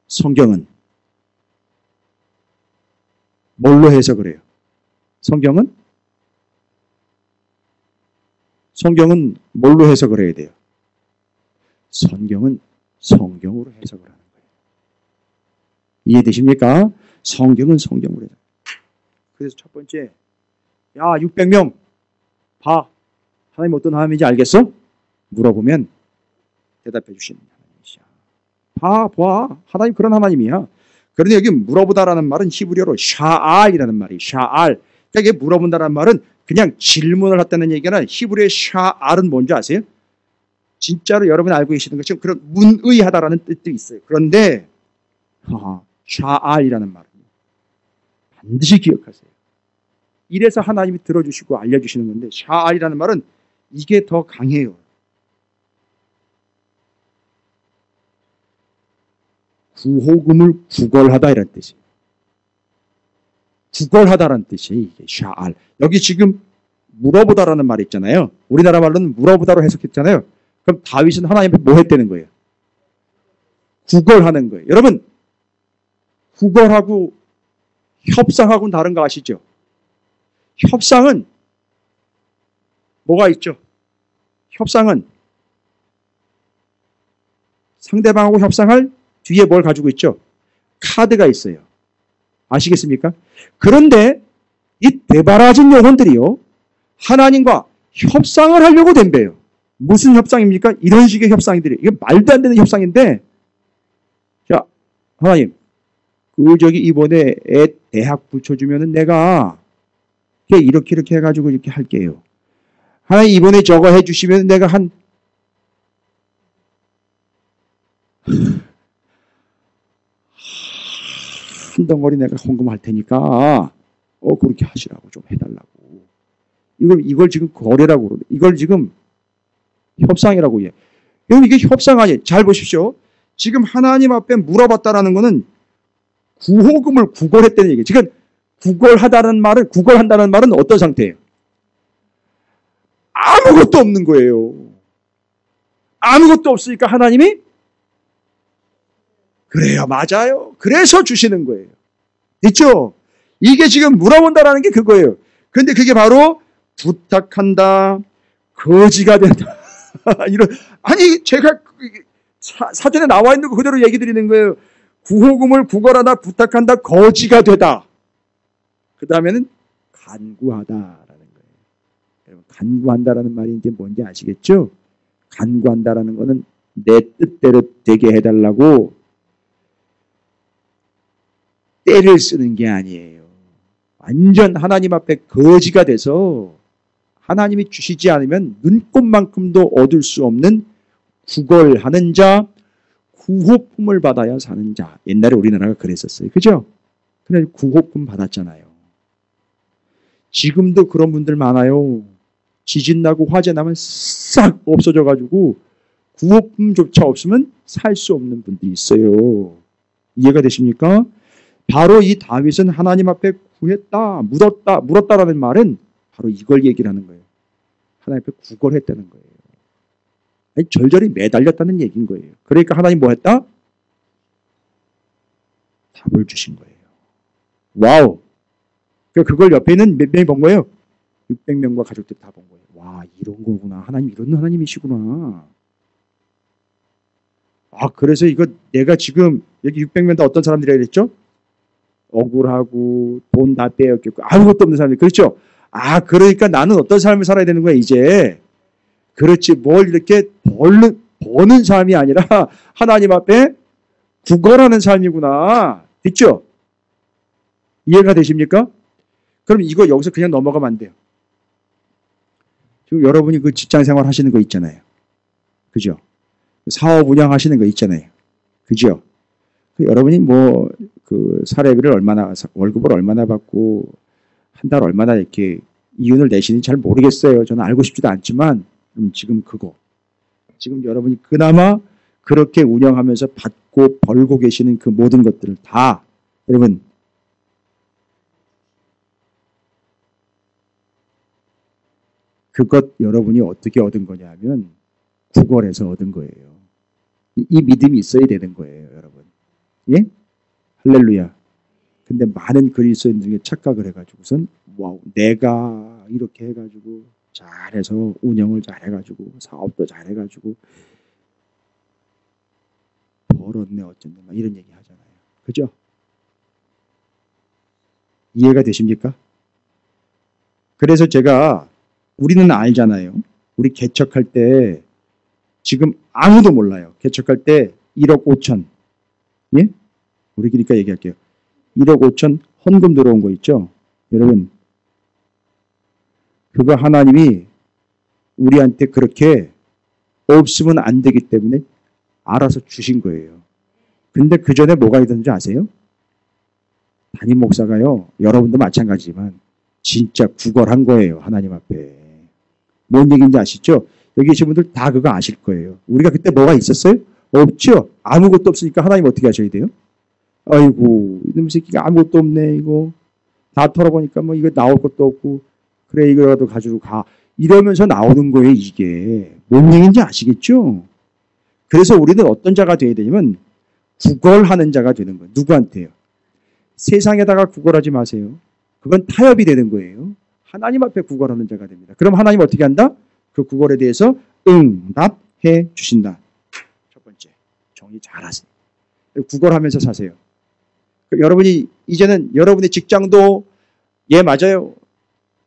성경은 뭘로 해석을 해요? 성경은 뭘로 해석을 해야 돼요? 성경은 성경으로 해석을 하는 거예요. 이해되십니까? 성경은 성경으로 해석. 그래서 첫 번째, 600명 봐. 하나님 어떤 하나님인지 알겠어? 물어보면 대답해 주시는 하나님이시야. 봐. 하나님 그런 하나님이야. 그런데 여기 물어보다라는 말은 히브리어로 샤알이라는 말이에요. 샤알. 그러니까 이게 물어본다라는 말은 그냥 질문을 했다는 얘기가 아니라 히브리어의 샤알은 뭔지 아세요? 진짜로 여러분 알고 계시는 것처럼 그런 문의하다라는 뜻도 있어요. 그런데 샤알이라는 말은 반드시 기억하세요. 이래서 하나님이 들어주시고 알려주시는 건데, 샤알이라는 말은 이게 더 강해요. 구호금을 구걸하다 이런 뜻이에요. 구걸하다라는 뜻이에요. 이게 샤알. 여기 지금 물어보다라는 말이 있잖아요. 우리나라 말로는 물어보다로 해석했잖아요. 그럼 다윗은 하나님 앞에 뭐 했다는 거예요? 구걸하는 거예요. 여러분, 구걸하고 협상하고는 다른 거 아시죠? 협상은 뭐가 있죠? 협상은 상대방하고 협상할 뒤에 뭘 가지고 있죠? 카드가 있어요. 아시겠습니까? 그런데 이 되바라진 영혼들이요, 하나님과 협상을 하려고 덤벼요. 무슨 협상입니까? 이런 식의 협상들이. 이게 말도 안 되는 협상인데, 자, 하나님, 이번에 애 대학 붙여주면은 내가 이렇게 해가지고 이렇게 할게요. 하나님, 이번에 저거 해주시면 내가 한 덩어리 내가 헌금할 테니까 그렇게 하시라고 좀 해달라고. 이걸 지금 거래라고 그러네. 이걸 지금 협상이라고 해. 여러분, 이게 협상 아니에요. 잘 보십시오. 지금 하나님 앞에 물어봤다라는 거는 구호금을 구걸했다는 얘기예요. 지금 구걸한다는 말은 어떤 상태예요? 아무것도 없는 거예요. 아무것도 없으니까 하나님이 그래요, 맞아요. 그래서 주시는 거예요. 있죠? 이게 지금 물어본다라는 게 그거예요. 그런데 그게 바로 부탁한다, 거지가 된다. 이런, 아니, 제가 사전에 나와 있는 거 그대로 얘기 드리는 거예요. 구호금을 구걸하다 부탁한다 거지가 되다. 그 다음에는 간구하다라는 거예요. 여러분, 간구한다라는 말이 이제 뭔지 아시겠죠? 간구한다라는 거는 내 뜻대로 되게 해달라고 때를 쓰는 게 아니에요. 완전 하나님 앞에 거지가 돼서 하나님이 주시지 않으면 눈꼽만큼도 얻을 수 없는 구걸하는 자, 구호품을 받아야 사는 자. 옛날에 우리나라가 그랬었어요. 그죠? 그래 구호품 받았잖아요. 지금도 그런 분들 많아요. 지진 나고 화재 나면 싹 없어져가지고 구호품조차 없으면 살 수 없는 분들이 있어요. 이해가 되십니까? 바로 이 다윗은 하나님 앞에 구했다, 물었다라는 말은 바로 이걸 얘기를 하는 거예요. 하나님 앞에 구걸했다는 거예요. 아니, 절절히 매달렸다는 얘기인 거예요. 그러니까 하나님 뭐 했다? 답을 주신 거예요. 와우! 그걸 옆에 있는 몇 명이 본 거예요? 600명과 가족들 다 본 거예요. 와, 이런 거구나. 하나님 이런 하나님이시구나. 아, 그래서 이거 내가 지금 여기 600명 다 어떤 사람들이라 그랬죠? 억울하고 돈 다 빼앗겼고 아무것도 없는 사람들. 그렇죠? 아, 그러니까 나는 어떤 삶을 살아야 되는 거야 이제. 그렇지, 뭘 이렇게 버는 삶이 아니라 하나님 앞에 구걸하는 삶이구나. 됐죠? 이해가 되십니까? 그럼 이거 여기서 그냥 넘어가면 안 돼요. 지금 여러분이 그 직장생활 하시는 거 있잖아요. 그죠? 사업 운영하시는 거 있잖아요. 그죠? 여러분이 뭐 그 사례비를 얼마나, 월급을 얼마나 받고 한 달 얼마나 이렇게 이윤을 내시는지 잘 모르겠어요. 저는 알고 싶지도 않지만 지금 그거, 지금 여러분이 그나마 그렇게 운영하면서 받고 벌고 계시는 그 모든 것들을 다 여러분 그것 여러분이 어떻게 얻은 거냐면 구걸해서 얻은 거예요. 이 믿음이 있어야 되는 거예요, 여러분. 예? 할렐루야. 근데 많은 그리스도인 중에 착각을 해가지고선 와우, 내가 이렇게 해가지고 잘해서 운영을 잘해가지고 사업도 잘해가지고 벌었네 어쩐네 막 이런 얘기 하잖아요. 그죠? 이해가 되십니까? 그래서 제가 우리는 알잖아요. 우리 개척할 때 지금 아무도 몰라요. 개척할 때 1억 5천. 예? 우리끼리니까 얘기할게요. 1억 5천 헌금 들어온 거 있죠? 여러분, 그거 하나님이 우리한테 그렇게 없으면 안 되기 때문에 알아서 주신 거예요. 근데 그 전에 뭐가 있었는지 아세요? 담임 목사가요, 여러분도 마찬가지지만 진짜 구걸한 거예요. 하나님 앞에. 뭔 얘기인지 아시죠? 여기 계신 분들 다 그거 아실 거예요. 우리가 그때 뭐가 있었어요? 없죠? 아무것도 없으니까 하나님 어떻게 하셔야 돼요? 아이고, 이놈 새끼가 아무것도 없네, 이거. 다 털어보니까 뭐 이거 나올 것도 없고, 그래, 이거라도 가지고 가. 이러면서 나오는 거예요, 이게. 뭔 얘기인지 아시겠죠? 그래서 우리는 어떤 자가 되어야 되냐면, 구걸하는 자가 되는 거예요. 누구한테요? 세상에다가 구걸하지 마세요. 그건 타협이 되는 거예요. 하나님 앞에 구걸하는 자가 됩니다. 그럼 하나님 어떻게 한다? 그 구걸에 대해서 응답해 주신다. 첫 번째, 정리 잘하세요. 구걸하면서 사세요. 여러분이 이제는 여러분의 직장도, 예, 맞아요.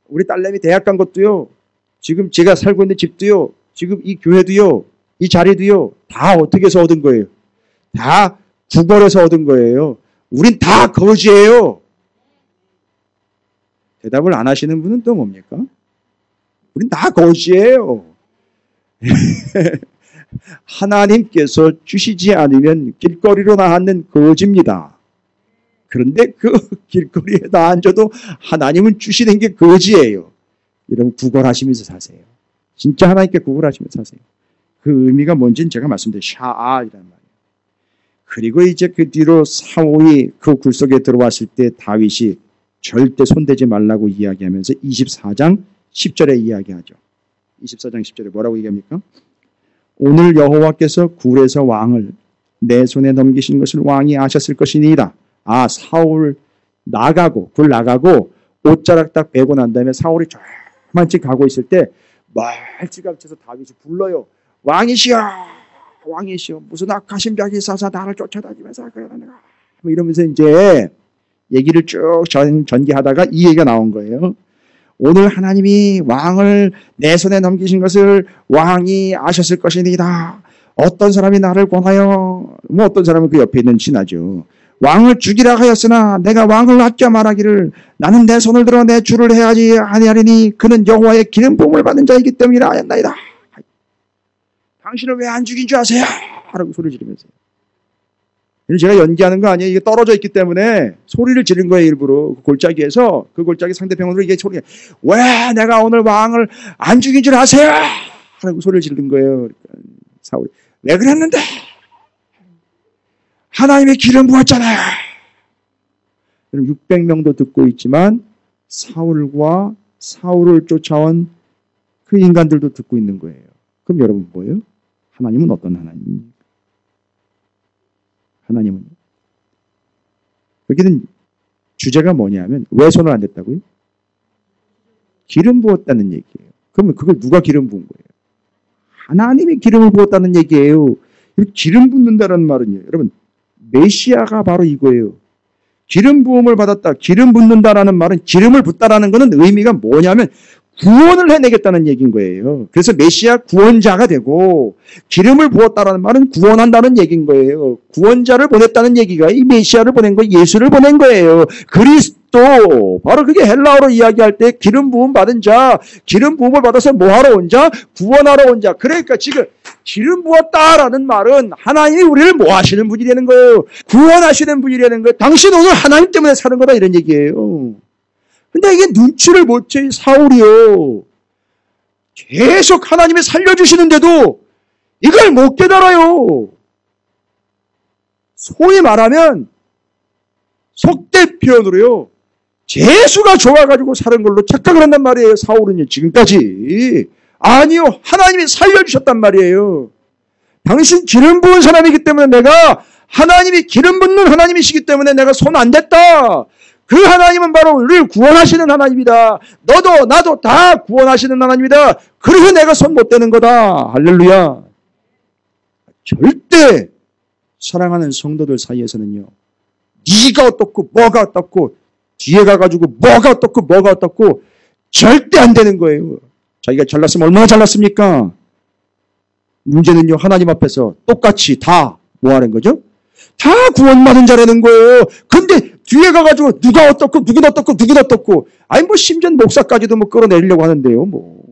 우리 딸내미 대학 간 것도요. 지금 제가 살고 있는 집도요. 지금 이 교회도요. 이 자리도요. 다 어떻게 해서 얻은 거예요? 다 구걸해서 얻은 거예요. 우린 다 거지예요. 대답을 안 하시는 분은 또 뭡니까? 우린 다 거지예요. 하나님께서 주시지 않으면 길거리로 나앉는 거지입니다. 그런데 그 길거리에 나앉아도 하나님은 주시는 게 거지예요. 여러분 구걸하시면서 사세요. 진짜 하나님께 구걸하시면서 사세요. 그 의미가 뭔지는 제가 말씀드린 샤아이라는 말이에요. 그리고 이제 그 뒤로 사울이 그 굴 속에 들어왔을 때 다윗이 절대 손대지 말라고 이야기하면서 24장 10절에 이야기하죠. 24장 10절에 뭐라고 얘기합니까? 오늘 여호와께서 굴에서 왕을 내 손에 넘기신 것을 왕이 아셨을 것이니이다. 아, 사울 나가고 굴 나가고 옷자락 딱 빼고 난 다음에 사울이 저만치 가고 있을 때 멀찌감치해서 다윗이 불러요. 왕이시여, 왕이시여, 무슨 악하신 벽이 있어서 나를 쫓아다니면서 그러는가. 뭐 이러면서 이제 얘기를 쭉 전개하다가 이 얘기가 나온 거예요. 오늘 하나님이 왕을 내 손에 넘기신 것을 왕이 아셨을 것이니이다. 어떤 사람이 나를 권하여, 뭐 어떤 사람은 그 옆에 있는 신하죠. 왕을 죽이라 하였으나 내가 왕을 아껴 말하기를 나는 내 손을 들어 내 주를 해야지 아니하리니 그는 여호와의 기름 부음을 받은 자이기 때문이라 하였나이다. 당신을 왜 안 죽인 줄 아세요? 라고 소리를 지르면서. 제가 연기하는 거 아니에요. 이게 떨어져 있기 때문에 소리를 지른 거예요. 일부러. 그 골짜기에서 그 골짜기 상대편으로 이게 소리가 왜 내가 오늘 왕을 안 죽인 줄 아세요? 라고 소리를 지른 거예요. 그러니까 사울이 왜 그랬는데? 하나님의 기름 부었잖아요. 600명도 듣고 있지만 사울과 사울을 쫓아온 그 인간들도 듣고 있는 거예요. 그럼 여러분 뭐예요? 하나님은 어떤 하나님입니까? 하나님은 여기는 주제가 뭐냐면 왜 손을 안 댔다고요? 기름 부었다는 얘기예요. 그러면 그걸 누가 기름 부은 거예요? 하나님이 기름을 부었다는 얘기예요. 기름 붓는다는 말은요. 여러분 메시아가 바로 이거예요. 기름 부음을 받았다. 기름 붓는다라는 말은 기름을 붓다라는 것은 의미가 뭐냐면 구원을 해내겠다는 얘기인 거예요. 그래서 메시아 구원자가 되고 기름을 부었다라는 말은 구원한다는 얘기인 거예요. 구원자를 보냈다는 얘기가 이 메시아를 보낸 거, 예수를 보낸 거예요. 그리스도, 바로 그게 헬라어로 이야기할 때 기름 부음 받은 자, 기름 부음을 받아서 뭐하러 온 자? 구원하러 온 자. 그러니까 지금 기름 부었다라는 말은 하나님이 우리를 뭐 하시는 분이라는 거예요. 구원하시는 분이라는 거예요. 당신 오늘 하나님 때문에 사는 거다 이런 얘기예요. 근데 이게 눈치를 못 채 사울이요. 계속 하나님이 살려주시는데도 이걸 못 깨달아요. 소위 말하면 속대 표현으로요. 재수가 좋아가지고 사는 걸로 착각을 한단 말이에요. 사울은요. 지금까지. 아니요. 하나님이 살려주셨단 말이에요. 당신 기름 부은 사람이기 때문에 내가 하나님이 기름 붓는 하나님이시기 때문에 내가 손 안 댔다. 그 하나님은 바로 우리를 구원하시는 하나님이다. 너도 나도 다 구원하시는 하나님이다. 그래서 내가 손 못 대는 거다. 할렐루야. 절대 사랑하는 성도들 사이에서는요. 네가 어떻고 뭐가 어떻고 뒤에 가가지고 뭐가 어떻고 뭐가 어떻고 절대 안 되는 거예요. 자기가 잘났으면 얼마나 잘났습니까? 문제는요. 하나님 앞에서 똑같이 다 뭐 하는 거죠? 다 구원받은 자라는 거예요. 근데 뒤에 가가지고 누가 어떻고 누군 어떻고 누군 어떻고 아니 뭐 심지어 목사까지도 뭐 끌어내리려고 하는데요. 뭐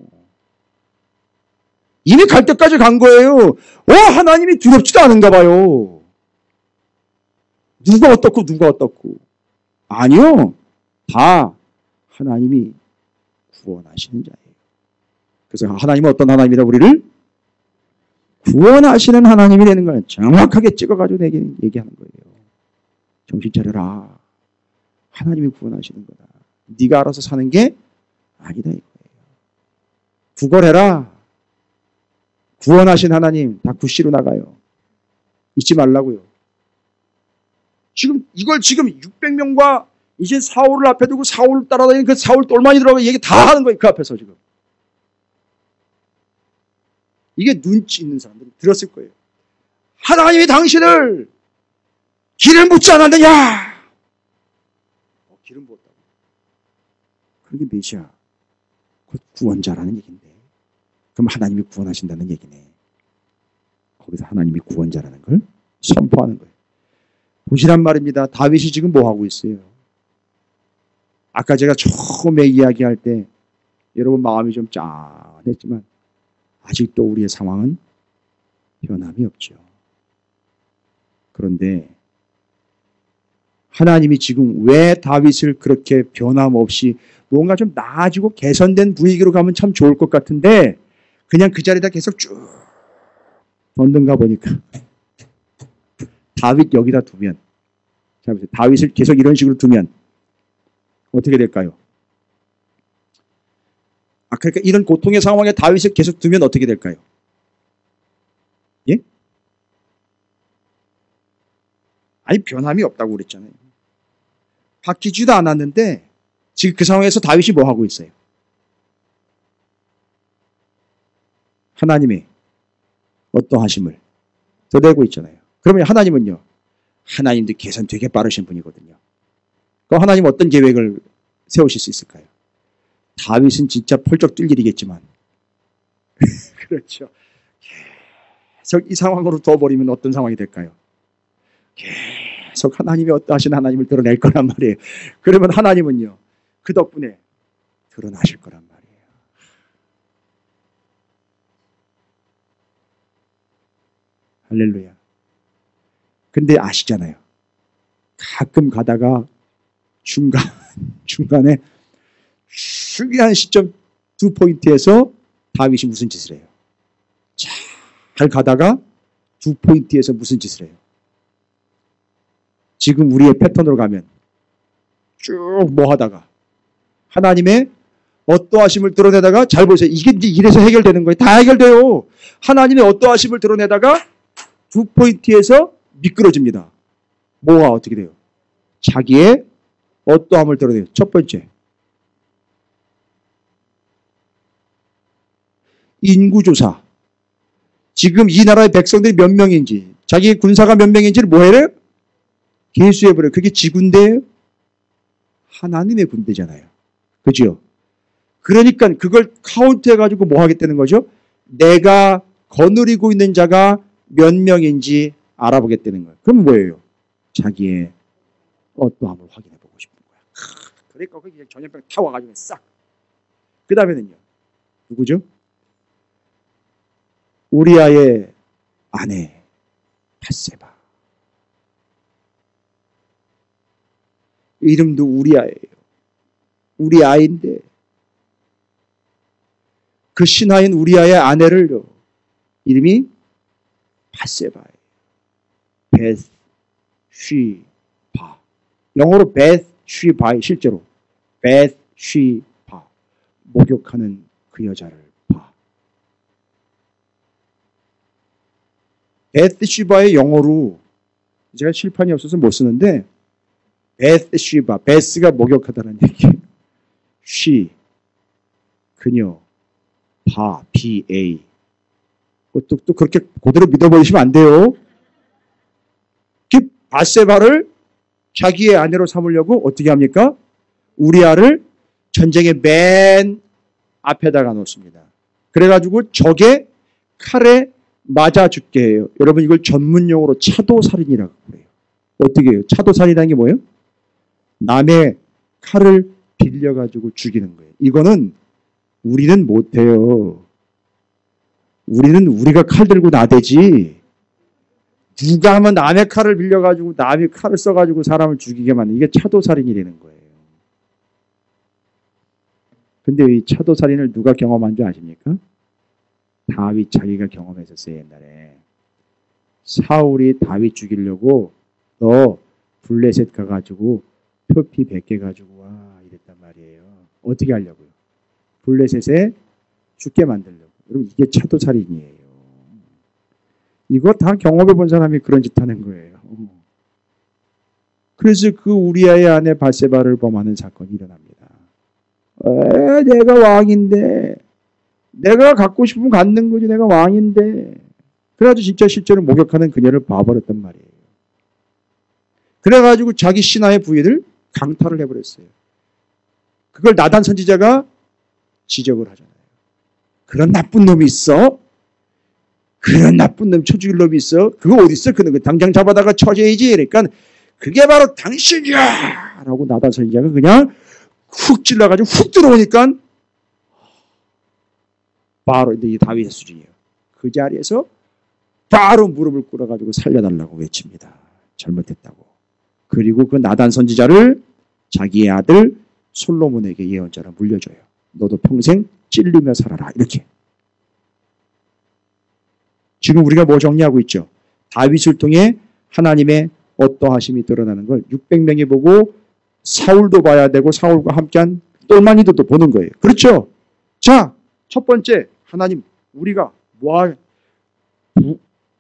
이미 갈 때까지 간 거예요. 하나님이 두렵지도 않은가 봐요. 누가 어떻고 누가 어떻고 아니요. 다 하나님이 구원하시는 자예요. 그래서 하나님은 어떤 하나님이다 우리를 구원하시는 하나님이 되는 거예요. 정확하게 찍어가지고 내게 얘기하는 거예요. 정신 차려라. 하나님이 구원하시는 거다. 네가 알아서 사는 게 아니다 이거예요. 구걸해라. 구원하신 하나님 다 굿시로 나가요. 잊지 말라고요. 지금 이걸 지금 600명과 이제 사울을 앞에 두고 사울 따라다니는 그 사울 똘마니 들어가고 얘기 다 하는 거예요. 그 앞에서 지금. 이게 눈치 있는 사람들이 들었을 거예요. 하나님이 당신을 기름 붓지 않았느냐? 기름 부었다고. 그게 메시아, 곧 구원자라는 얘기인데. 그럼 하나님이 구원하신다는 얘기네. 거기서 하나님이 구원자라는 걸 선포하는 거예요. 보시란 말입니다. 다윗이 지금 뭐 하고 있어요? 아까 제가 처음에 이야기할 때 여러분 마음이 좀 짠했지만 아직도 우리의 상황은 변함이 없죠. 그런데 하나님이 지금 왜 다윗을 그렇게 변함없이 뭔가 좀 나아지고 개선된 분위기로 가면 참 좋을 것 같은데 그냥 그 자리에다 계속 쭉 던든가 보니까 다윗 여기다 두면 자, 다윗을 계속 이런 식으로 두면 어떻게 될까요? 그러니까 이런 고통의 상황에 다윗을 계속 두면 어떻게 될까요? 예? 아니 변함이 없다고 그랬잖아요. 바뀌지도 않았는데 지금 그 상황에서 다윗이 뭐 하고 있어요? 하나님이 어떠하심을 드러내고 있잖아요. 그러면 하나님은요. 하나님도 계산 되게 빠르신 분이거든요. 그럼 하나님 어떤 계획을 세우실 수 있을까요? 다윗은 진짜 펄쩍 뛸 일이겠지만 그렇죠. 계속 이 상황으로 둬버리면 어떤 상황이 될까요? 계속 하나님이 어떠하신 하나님을 드러낼 거란 말이에요. 그러면 하나님은요. 그 덕분에 드러나실 거란 말이에요. 할렐루야. 근데 아시잖아요. 가끔 가다가 중간에 중요한 시점 2포인트에서 다윗이 무슨 짓을 해요? 잘 가다가 2포인트에서 무슨 짓을 해요? 지금 우리의 패턴으로 가면 쭉 뭐 하다가 하나님의 어떠하심을 드러내다가 잘 보세요. 이게 이제 이래서 해결되는 거예요. 다 해결돼요. 하나님의 어떠하심을 드러내다가 2포인트에서 미끄러집니다. 뭐가 어떻게 돼요? 자기의 어떠함을 드러내요. 첫 번째. 인구조사. 지금 이 나라의 백성들이 몇 명인지, 자기 군사가 몇 명인지를 뭐 해요? 계수해버려요. 그게 지군대예요? 하나님의 군대잖아요. 그죠? 그러니까 그걸 카운트해가지고 뭐 하겠다는 거죠? 내가 거느리고 있는 자가 몇 명인지 알아보겠다는 거예요. 그럼 뭐예요? 자기의 어떠함을 확인해보고 싶은 거야. 그러니까 거기 전염병 타 와가지고 싹. 그 다음에는요. 누구죠? 우리아의 아내 밧세바. 이름도 우리아예요. 우리 아이인데 그 신하인 우리아의 아내를 이름이 밧세바예요. 베스 쉬바. 영어로 베스 쉬바. 실제로 베스 쉬바. 목욕하는 그 여자를 봐. 베스 쉬바의 영어로 제가 칠판이 없어서 못 쓰는데 베스 쉬바. 베스가 목욕하다는 얘기예요. 쉬 그녀 바 B-A. 또 그렇게 그대로 믿어버리시면 안 돼요. 밧세바를 자기의 아내로 삼으려고 어떻게 합니까? 우리아를 전쟁의 맨 앞에다가 놓습니다. 그래가지고 적의 칼에 맞아 죽게 해요. 여러분 이걸 전문용어로 차도살인이라고 그래요. 어떻게 해요? 차도살인이라는 게 뭐예요? 남의 칼을 빌려가지고 죽이는 거예요. 이거는 우리는 못해요. 우리는 우리가 칼 들고 나대지. 누가 하면 남의 칼을 빌려가지고 남의 칼을 써가지고 사람을 죽이게 만드는 이게 차도살인이라는 거예요. 근데 이 차도살인을 누가 경험한 줄 아십니까? 다윗 자기가 경험했었어요. 옛날에. 사울이 다윗 죽이려고 너 블레셋 가가지고 표피 100개 가지고 와 이랬단 말이에요. 어떻게 하려고요? 블레셋에 죽게 만들려고. 여러분 이게 차도살인이에요. 이거 다 경험해 본 사람이 그런 짓 하는 거예요. 그래서 그 우리아의 아내 밧세바를 범하는 사건이 일어납니다. 내가 왕인데 내가 갖고 싶으면 갖는 거지 내가 왕인데. 그래가지고 진짜 실제로 목욕하는 그녀를 봐버렸단 말이에요. 그래가지고 자기 신하의 부인을 강탈을 해버렸어요. 그걸 나단 선지자가 지적을 하잖아요. 그런 나쁜 놈이 있어? 그런 나쁜 놈 쳐죽일 놈이 있어? 그거 어디 있어? 그거 당장 잡아다가 쳐줘야지. 그러니까 그게 바로 당신이야! 라고 나단 선지자가 그냥 훅 찔러가지고 훅 들어오니까 바로 이 다윗의 수준이에요. 그 자리에서 바로 무릎을 꿇어가지고 살려달라고 외칩니다. 잘못했다고. 그리고 그 나단 선지자를 자기의 아들 솔로몬에게 예언자로 물려줘요. 너도 평생 찔리며 살아라. 이렇게. 지금 우리가 뭐 정리하고 있죠? 다윗을 통해 하나님의 어떠하심이 드러나는 걸 600명이 보고 사울도 봐야 되고 사울과 함께한 똘마니들도 보는 거예요. 그렇죠? 자, 첫 번째 하나님 우리가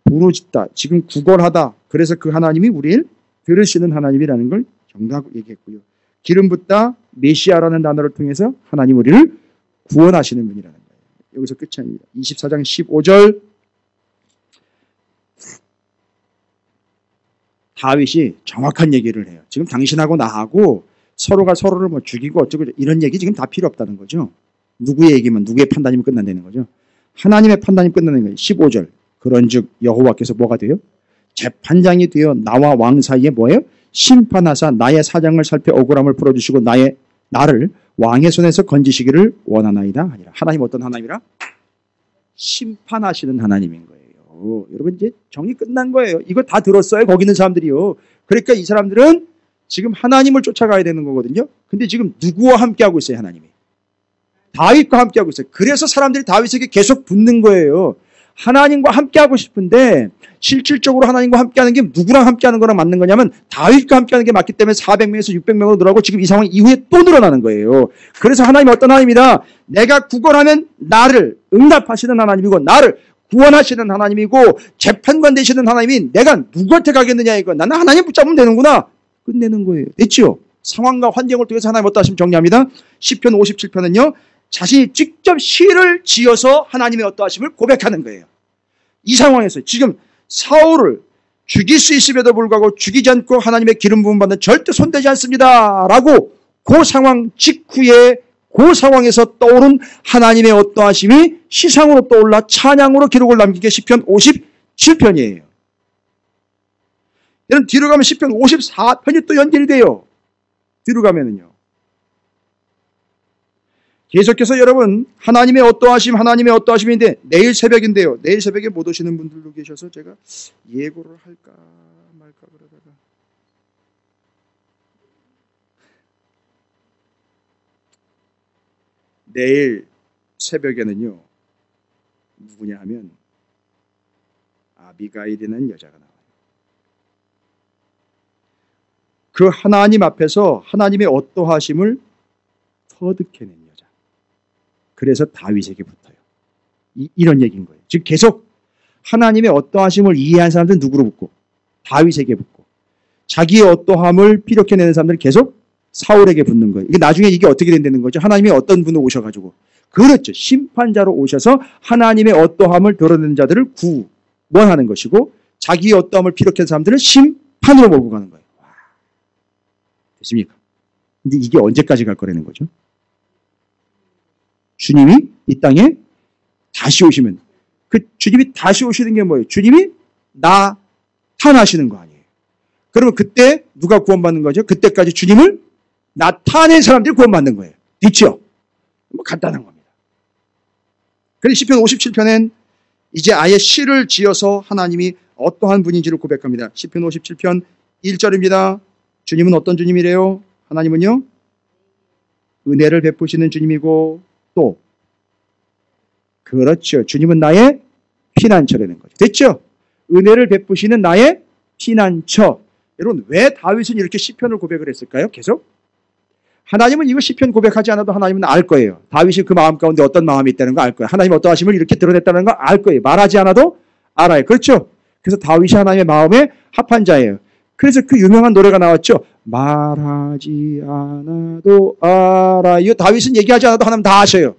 부르짖다. 지금 구걸하다. 그래서 그 하나님이 우리를 들으시는 하나님이라는 걸 정답 얘기했고요. 기름 붓다 메시아라는 단어를 통해서 하나님 우리를 구원하시는 분이라는 거예요. 여기서 끝이 아닙니다. 24장 15절 다윗이 정확한 얘기를 해요. 지금 당신하고 나하고 서로가 서로를 뭐 죽이고 어쩌고 이런 얘기 지금 다 필요 없다는 거죠. 누구의 얘기면 누구의 판단이면 끝난다는 거죠. 하나님의 판단이 끝나는 거예요. 15절. 그런즉 여호와께서 뭐가 돼요? 재판장이 되어 나와 왕 사이에 뭐예요? 심판하사 나의 사정을 살펴 억울함을 풀어주시고 나를 왕의 손에서 건지시기를 원하나이다. 아니라 하나님 어떤 하나님이라? 심판하시는 하나님인 거예요. 여러분 이제 정리 끝난 거예요. 이거 다 들었어요. 거기 있는 사람들이요. 그러니까 이 사람들은 지금 하나님을 쫓아가야 되는 거거든요. 근데 지금 누구와 함께하고 있어요? 하나님이. 다윗과 함께하고 있어요. 그래서 사람들이 다윗에게 계속 붙는 거예요. 하나님과 함께하고 싶은데 실질적으로 하나님과 함께하는 게 누구랑 함께하는 거랑 맞는 거냐면 다윗과 함께하는 게 맞기 때문에 400명에서 600명으로 늘어나고 지금 이 상황 이후에 또 늘어나는 거예요. 그래서 하나님이 어떤 하나님이다? 내가 구걸하면 나를 응답하시는 하나님이고 나를 구원하시는 하나님이고 재판관 되시는 하나님이 내가 누구한테 가겠느냐 이거. 나는 하나님 붙잡으면 되는구나. 끝내는 거예요. 됐죠? 상황과 환경을 통해서 하나님 어떠 하시면 정리합니다. 시편 57편은요. 자신이 직접 시를 지어서 하나님의 어떠하심을 고백하는 거예요. 이 상황에서 지금 사울을 죽일 수 있음에도 불구하고 죽이지 않고 하나님의 기름 부음 받는 절대 손대지 않습니다. 라고 그 상황 직후에 그 상황에서 떠오른 하나님의 어떠하심이 시상으로 떠올라 찬양으로 기록을 남기게 시편 57편이에요. 여러분 뒤로 가면 시편 54편이 또 연결이 돼요. 뒤로 가면은요. 계속해서 여러분 하나님의 어떠하심인데 내일 새벽인데요. 내일 새벽에 못 오시는 분들도 계셔서 제가 예고를 할까 말까 그러다가 내일 새벽에는요. 누구냐 하면 아비가일이라는 여자가 나와요. 그 하나님 앞에서 하나님의 어떠하심을 터득해낸 여자. 그래서 다윗에게 붙어요. 이런 얘기인 거예요. 즉 계속 하나님의 어떠하심을 이해한 사람들은 누구로 붙고 다윗에게 붙고 자기의 어떠함을 피력해내는 사람들은 계속 사울에게 붙는 거예요. 이게 나중에 이게 어떻게 된다는 거죠? 하나님이 어떤 분을 오셔가지고 그렇죠. 심판자로 오셔서 하나님의 어떠함을 드러내는 자들을 구원하는 것이고 자기의 어떠함을 피력한 사람들은 심판으로 몰고 가는 거예요. 와. 됐습니까? 근데 이게 언제까지 갈 거라는 거죠? 주님이 이 땅에 다시 오시면 그 주님이 다시 오시는 게 뭐예요? 주님이 나타나시는 거 아니에요. 그러면 그때 누가 구원받는 거죠? 그때까지 주님을 나타낸 사람들이 구원받는 거예요. 있죠? 뭐 간단한 겁니다. 그래서 시편 57편엔 이제 아예 시를 지어서 하나님이 어떠한 분인지를 고백합니다. 시편 57편 1절입니다. 주님은 어떤 주님이래요? 하나님은요? 은혜를 베푸시는 주님이고 또 그렇죠. 주님은 나의 피난처라는 거죠. 됐죠? 은혜를 베푸시는 나의 피난처. 여러분 왜 다윗은 이렇게 시편을 고백을 했을까요? 계속? 하나님은 이거 시편 고백하지 않아도 하나님은 알 거예요. 다윗이 그 마음 가운데 어떤 마음이 있다는 거 알 거예요. 하나님 어떠하심을 이렇게 드러냈다는 거 알 거예요. 말하지 않아도 알아요. 그렇죠? 그래서 다윗이 하나님의 마음에 합한 자예요. 그래서 그 유명한 노래가 나왔죠. 말하지 않아도 알아요. 다윗은 얘기하지 않아도 하나님 다 아셔요.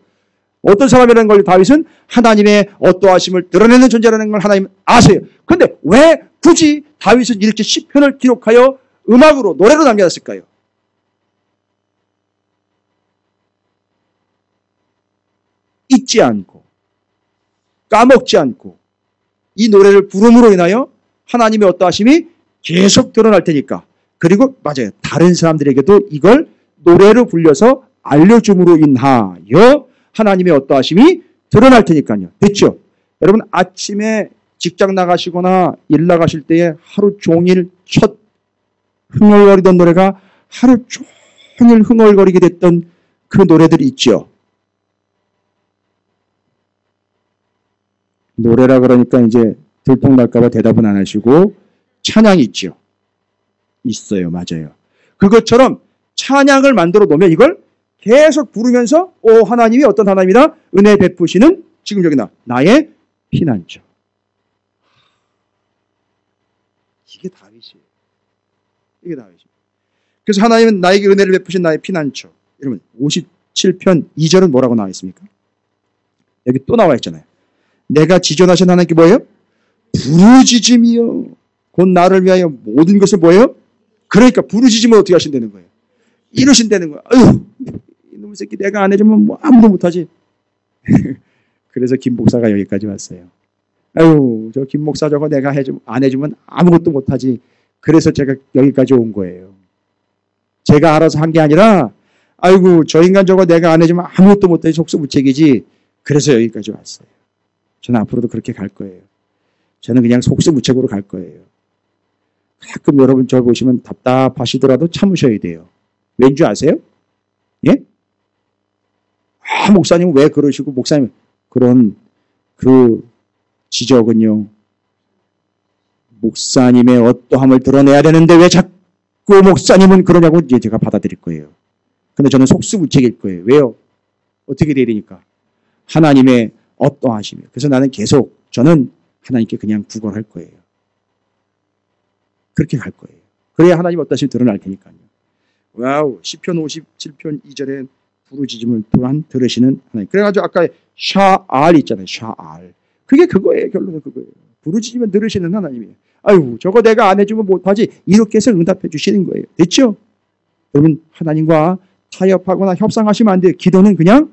어떤 사람이라는 걸 다윗은 하나님의 어떠하심을 드러내는 존재라는 걸 하나님 아세요. 그런데 왜 굳이 다윗은 이렇게 시편을 기록하여 음악으로 노래로 남겨놨을까요? 잊지 않고 까먹지 않고 이 노래를 부름으로 인하여 하나님의 어떠하심이 계속 드러날 테니까. 그리고 맞아요. 다른 사람들에게도 이걸 노래로 불려서 알려줌으로 인하여 하나님의 어떠하심이 드러날 테니까요. 됐죠? 여러분 아침에 직장 나가시거나 일 나가실 때에 하루 종일 첫 흥얼거리던 노래가 하루 종일 흥얼거리게 됐던 그 노래들이 있죠. 노래라 그러니까 이제 들통날까봐 대답은 안 하시고 찬양이 있죠. 있어요. 맞아요. 그것처럼 찬양을 만들어 놓으면 이걸 계속 부르면서 하나님이 어떤 하나님이다? 은혜 베푸시는 지금 여기 나의 피난처. 이게 다윗이에요. 이게 다윗이에요. 그래서 하나님은 나에게 은혜를 베푸신 나의 피난처. 여러분 57편 2절은 뭐라고 나와 있습니까? 여기 또 나와 있잖아요. 내가 지존하신 하나님께 뭐예요? 부르짖으며 곧 나를 위하여 모든 것을 뭐예요? 그러니까 부르짖으면 어떻게 하신다는 거예요? 이러신다는 거예요. 아유, 이놈의 새끼 내가 안 해주면 뭐 아무도 못하지. 그래서 김 목사가 여기까지 왔어요. 아유, 저 김 목사 저거 내가 안 해주면 아무것도 못하지. 그래서 제가 여기까지 온 거예요. 제가 알아서 한 게 아니라 아이고 저 인간 저거 내가 안 해주면 아무것도 못하지 속수무책이지. 그래서 여기까지 왔어요. 저는 앞으로도 그렇게 갈 거예요. 저는 그냥 속수무책으로 갈 거예요. 가끔 여러분 저 보시면 답답하시더라도 참으셔야 돼요. 왠지 아세요? 예? 아, 목사님은 왜 그러시고, 목사님, 그런 그 지적은요, 목사님의 어떠함을 드러내야 되는데 왜 자꾸 목사님은 그러냐고 이제 제가 받아들일 거예요. 근데 저는 속수무책일 거예요. 왜요? 어떻게 돼야 되니까? 하나님의 어떠하심이에요. 그래서 나는 계속 저는 하나님께 그냥 구걸할 거예요. 그렇게 갈 거예요. 그래야 하나님 어떠하심을 드러날 테니까요. 와우, 시편 57편 2절에 부르짖음을 또한 들으시는 하나님. 그래가지고 아까 샤알 있잖아요. 샤알. 그게 그거예요. 결론은 그거예요. 부르짖으면 들으시는 하나님이에요. 아유, 저거 내가 안 해주면 못하지. 이렇게 해서 응답해 주시는 거예요. 됐죠? 여러분, 하나님과 타협하거나 협상하시면 안 돼요. 기도는 그냥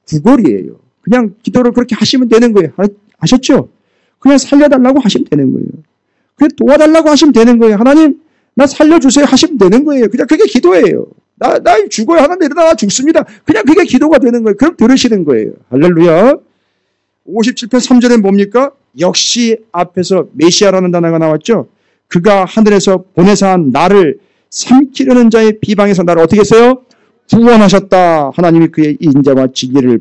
구걸이에요. 그냥 기도를 그렇게 하시면 되는 거예요. 아셨죠? 그냥 살려달라고 하시면 되는 거예요. 그냥 도와달라고 하시면 되는 거예요. 하나님, 나 살려주세요 하시면 되는 거예요. 그냥 그게 기도예요. 나 죽어요. 하나님 일어나 나 죽습니다. 그냥 그게 기도가 되는 거예요. 그럼 들으시는 거예요. 할렐루야. 57편 3절엔 뭡니까? 역시 앞에서 메시아라는 단어가 나왔죠. 그가 하늘에서 보내사 한 나를 삼키려는 자의 비방에서 나를 어떻게 했어요? 구원하셨다. 하나님이 그의 인자와 진리를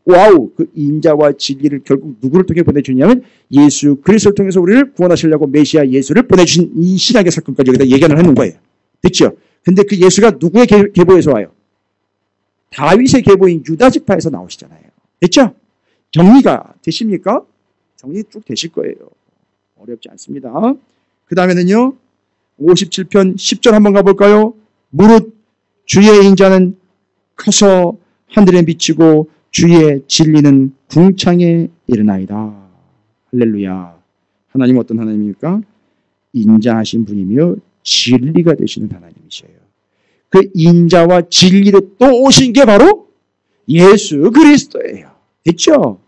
와우, 그 인자와 진리를 결국 누구를 통해 보내주냐면 예수 그리스도를 통해서 우리를 구원하시려고 메시아 예수를 보내주신 이 신약의 사건까지 여기다 예견을 하는 거예요. 됐죠? 근데 그 예수가 누구의 계보에서 와요? 다윗의 계보인 유다 지파에서 나오시잖아요. 됐죠? 정리가 되십니까? 정리 쭉 되실 거예요. 어렵지 않습니다. 그 다음에는요. 57편 10절 한번 가볼까요? 무릇 주의 인자는 커서 하늘에 미치고 주의 진리는 궁창에 이르나이다. 할렐루야. 하나님 어떤 하나님입니까? 인자하신 분이며 진리가 되시는 하나님이셔요. 그 인자와 진리로 또 오신 게 바로 예수 그리스도예요. 됐죠?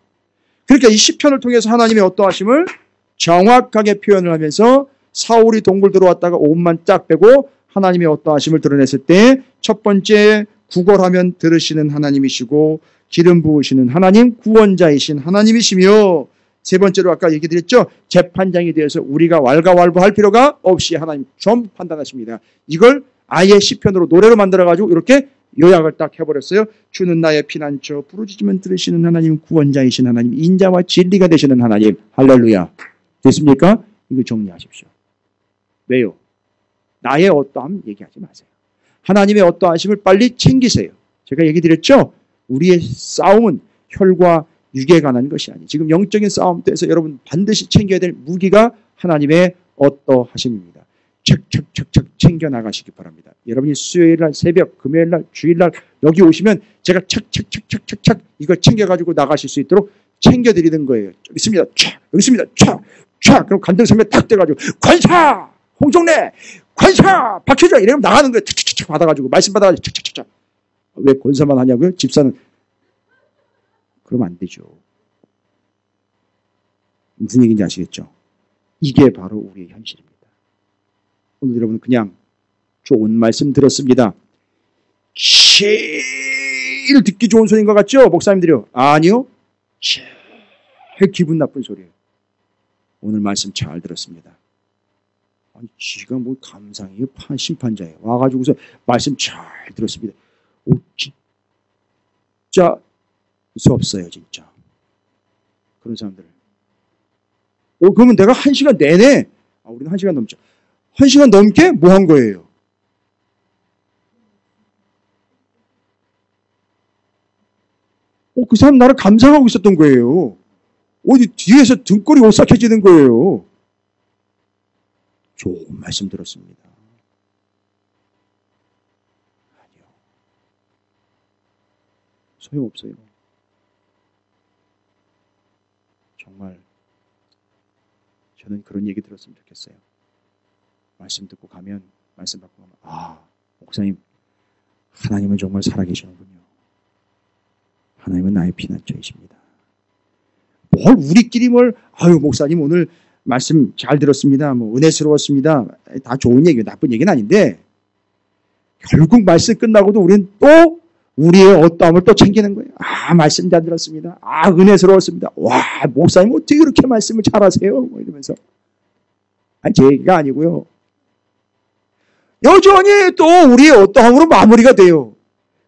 그러니까 이 시편을 통해서 하나님의 어떠하심을 정확하게 표현을 하면서 사울이 동굴 들어왔다가 옷만 쫙 빼고 하나님의 어떠하심을 드러냈을 때 첫 번째 구걸하면 들으시는 하나님이시고 기름 부으시는 하나님, 구원자이신 하나님이시며 세 번째로 아까 얘기 드렸죠. 재판장이 되어서 우리가 왈가왈부할 필요가 없이 하나님 좀 판단하십니다. 이걸 아예 시편으로 노래로 만들어가지고 이렇게 요약을 딱 해버렸어요. 주는 나의 피난처, 부르짖으면 들으시는 하나님, 구원자이신 하나님, 인자와 진리가 되시는 하나님. 할렐루야. 됐습니까? 이거 정리하십시오. 왜요? 나의 어떠함 얘기하지 마세요. 하나님의 어떠하심을 빨리 챙기세요. 제가 얘기 드렸죠? 우리의 싸움은 혈과 육에 관한 것이 아니에요. 지금 영적인 싸움터에서 여러분 반드시 챙겨야 될 무기가 하나님의 어떠하심입니다. 착착착착 챙겨나가시기 바랍니다. 여러분이 수요일날 새벽, 금요일날, 주일날 여기 오시면 제가 착착착착착착 이거 챙겨가지고 나가실 수 있도록 챙겨드리는 거예요. 여기 있습니다. 촥, 여기 있습니다. 촥, 촥. 그럼 간등선배 탁 돼가지고 관사! 홍종래! 관사! 박효자! 이러면 나가는 거예요. 착착착착 받아가지고 말씀 받아가지고 착착착착. 왜 권사만 하냐고요? 집사는 그러면 안 되죠. 무슨 얘기인지 아시겠죠? 이게 바로 우리의 현실입니다. 오늘 여러분 그냥 좋은 말씀 들었습니다. 제일 듣기 좋은 소리인 것 같죠? 목사님들이요. 아니요. 제일 기분 나쁜 소리예요. 오늘 말씀 잘 들었습니다. 아니 지가 뭐 감상이에요? 심판자예요. 와가지고서 말씀 잘 들었습니다. 오, 진짜 수 없어요, 진짜. 그런 사람들. 그러면 내가 1시간 내내, 우리는 1시간 넘죠. 1시간 넘게 뭐 한 거예요? 그 사람 나를 감상하고 있었던 거예요. 어디 뒤에서 등골이 오싹해지는 거예요. 좋은 말씀 들었습니다. 아니요. 소용없어요. 저는 그런 얘기 들었으면 좋겠어요. 말씀 듣고 가면, 말씀 받고 가면, 아, 목사님, 하나님은 정말 살아계시는군요. 하나님은 나의 피난처이십니다. 뭘 우리끼리 아유, 목사님 오늘 말씀 잘 들었습니다. 뭐 은혜스러웠습니다. 다 좋은 얘기예요. 나쁜 얘기는 아닌데, 결국 말씀 끝나고도 우리는 또 우리의 어떠함을 또 챙기는 거예요. 아, 말씀 잘 들었습니다. 아, 은혜스러웠습니다. 와, 목사님 어떻게 그렇게 말씀을 잘하세요? 뭐 이러면서. 아니, 제 얘기가 아니고요. 여전히 또 우리의 어떠함으로 마무리가 돼요.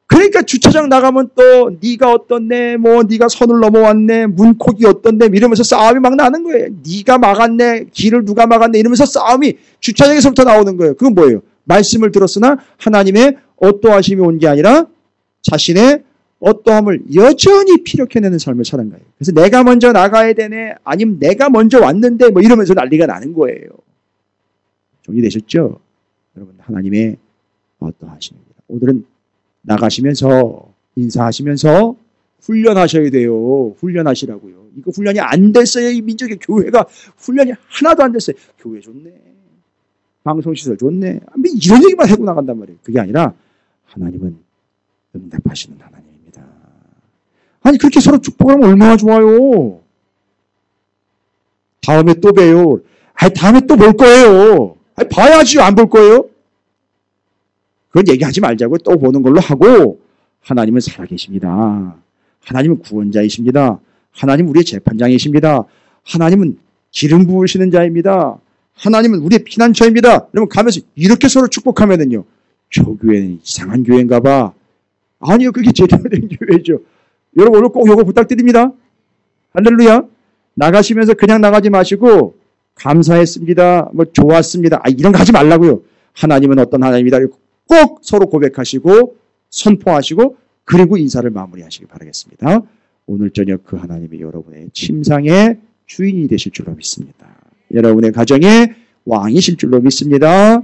그러니까 주차장 나가면 또 네가 어떻네, 뭐 네가 선을 넘어왔네, 문콕이 어떻네 이러면서 싸움이 막 나는 거예요. 네가 막았네, 길을 누가 막았네 이러면서 싸움이 주차장에서부터 나오는 거예요. 그건 뭐예요? 말씀을 들었으나 하나님의 어떠하심이 온 게 아니라 자신의 어떠함을 여전히 피력해내는 삶을 사는 거예요. 그래서 내가 먼저 나가야 되네, 아니면 내가 먼저 왔는데 뭐 이러면서 난리가 나는 거예요. 정리되셨죠? 여러분, 하나님의 어떠하심입니다. 오늘은 나가시면서 인사하시면서 훈련하셔야 돼요. 훈련하시라고요. 이거 훈련이 안 됐어요. 이 민족의 교회가 훈련이 하나도 안 됐어요. 교회 좋네, 방송시설 좋네, 이런 얘기만 하고 나간단 말이에요. 그게 아니라 하나님은 응답하시는 하나님입니다. 아니, 그렇게 서로 축복하면 얼마나 좋아요. 다음에 또 봬요. 아니, 다음에 또 볼 거예요. 아니, 봐야지요. 안 볼 거예요? 그건 얘기하지 말자고 또 보는 걸로 하고, 하나님은 살아계십니다. 하나님은 구원자이십니다. 하나님은 우리의 재판장이십니다. 하나님은 기름 부으시는 자입니다. 하나님은 우리의 피난처입니다. 여러분, 가면서 이렇게 서로 축복하면은요, 저 교회는 이상한 교회인가 봐. 아니요, 그게 제대로 된 교회죠. 여러분, 오늘 꼭 이거 부탁드립니다. 할렐루야. 나가시면서 그냥 나가지 마시고 감사했습니다, 뭐 좋았습니다, 이런 거 하지 말라고요. 하나님은 어떤 하나님이다 꼭 서로 고백하시고 선포하시고 그리고 인사를 마무리하시기 바라겠습니다. 오늘 저녁 그 하나님이 여러분의 침상의 주인이 되실 줄로 믿습니다. 여러분의 가정의 왕이실 줄로 믿습니다.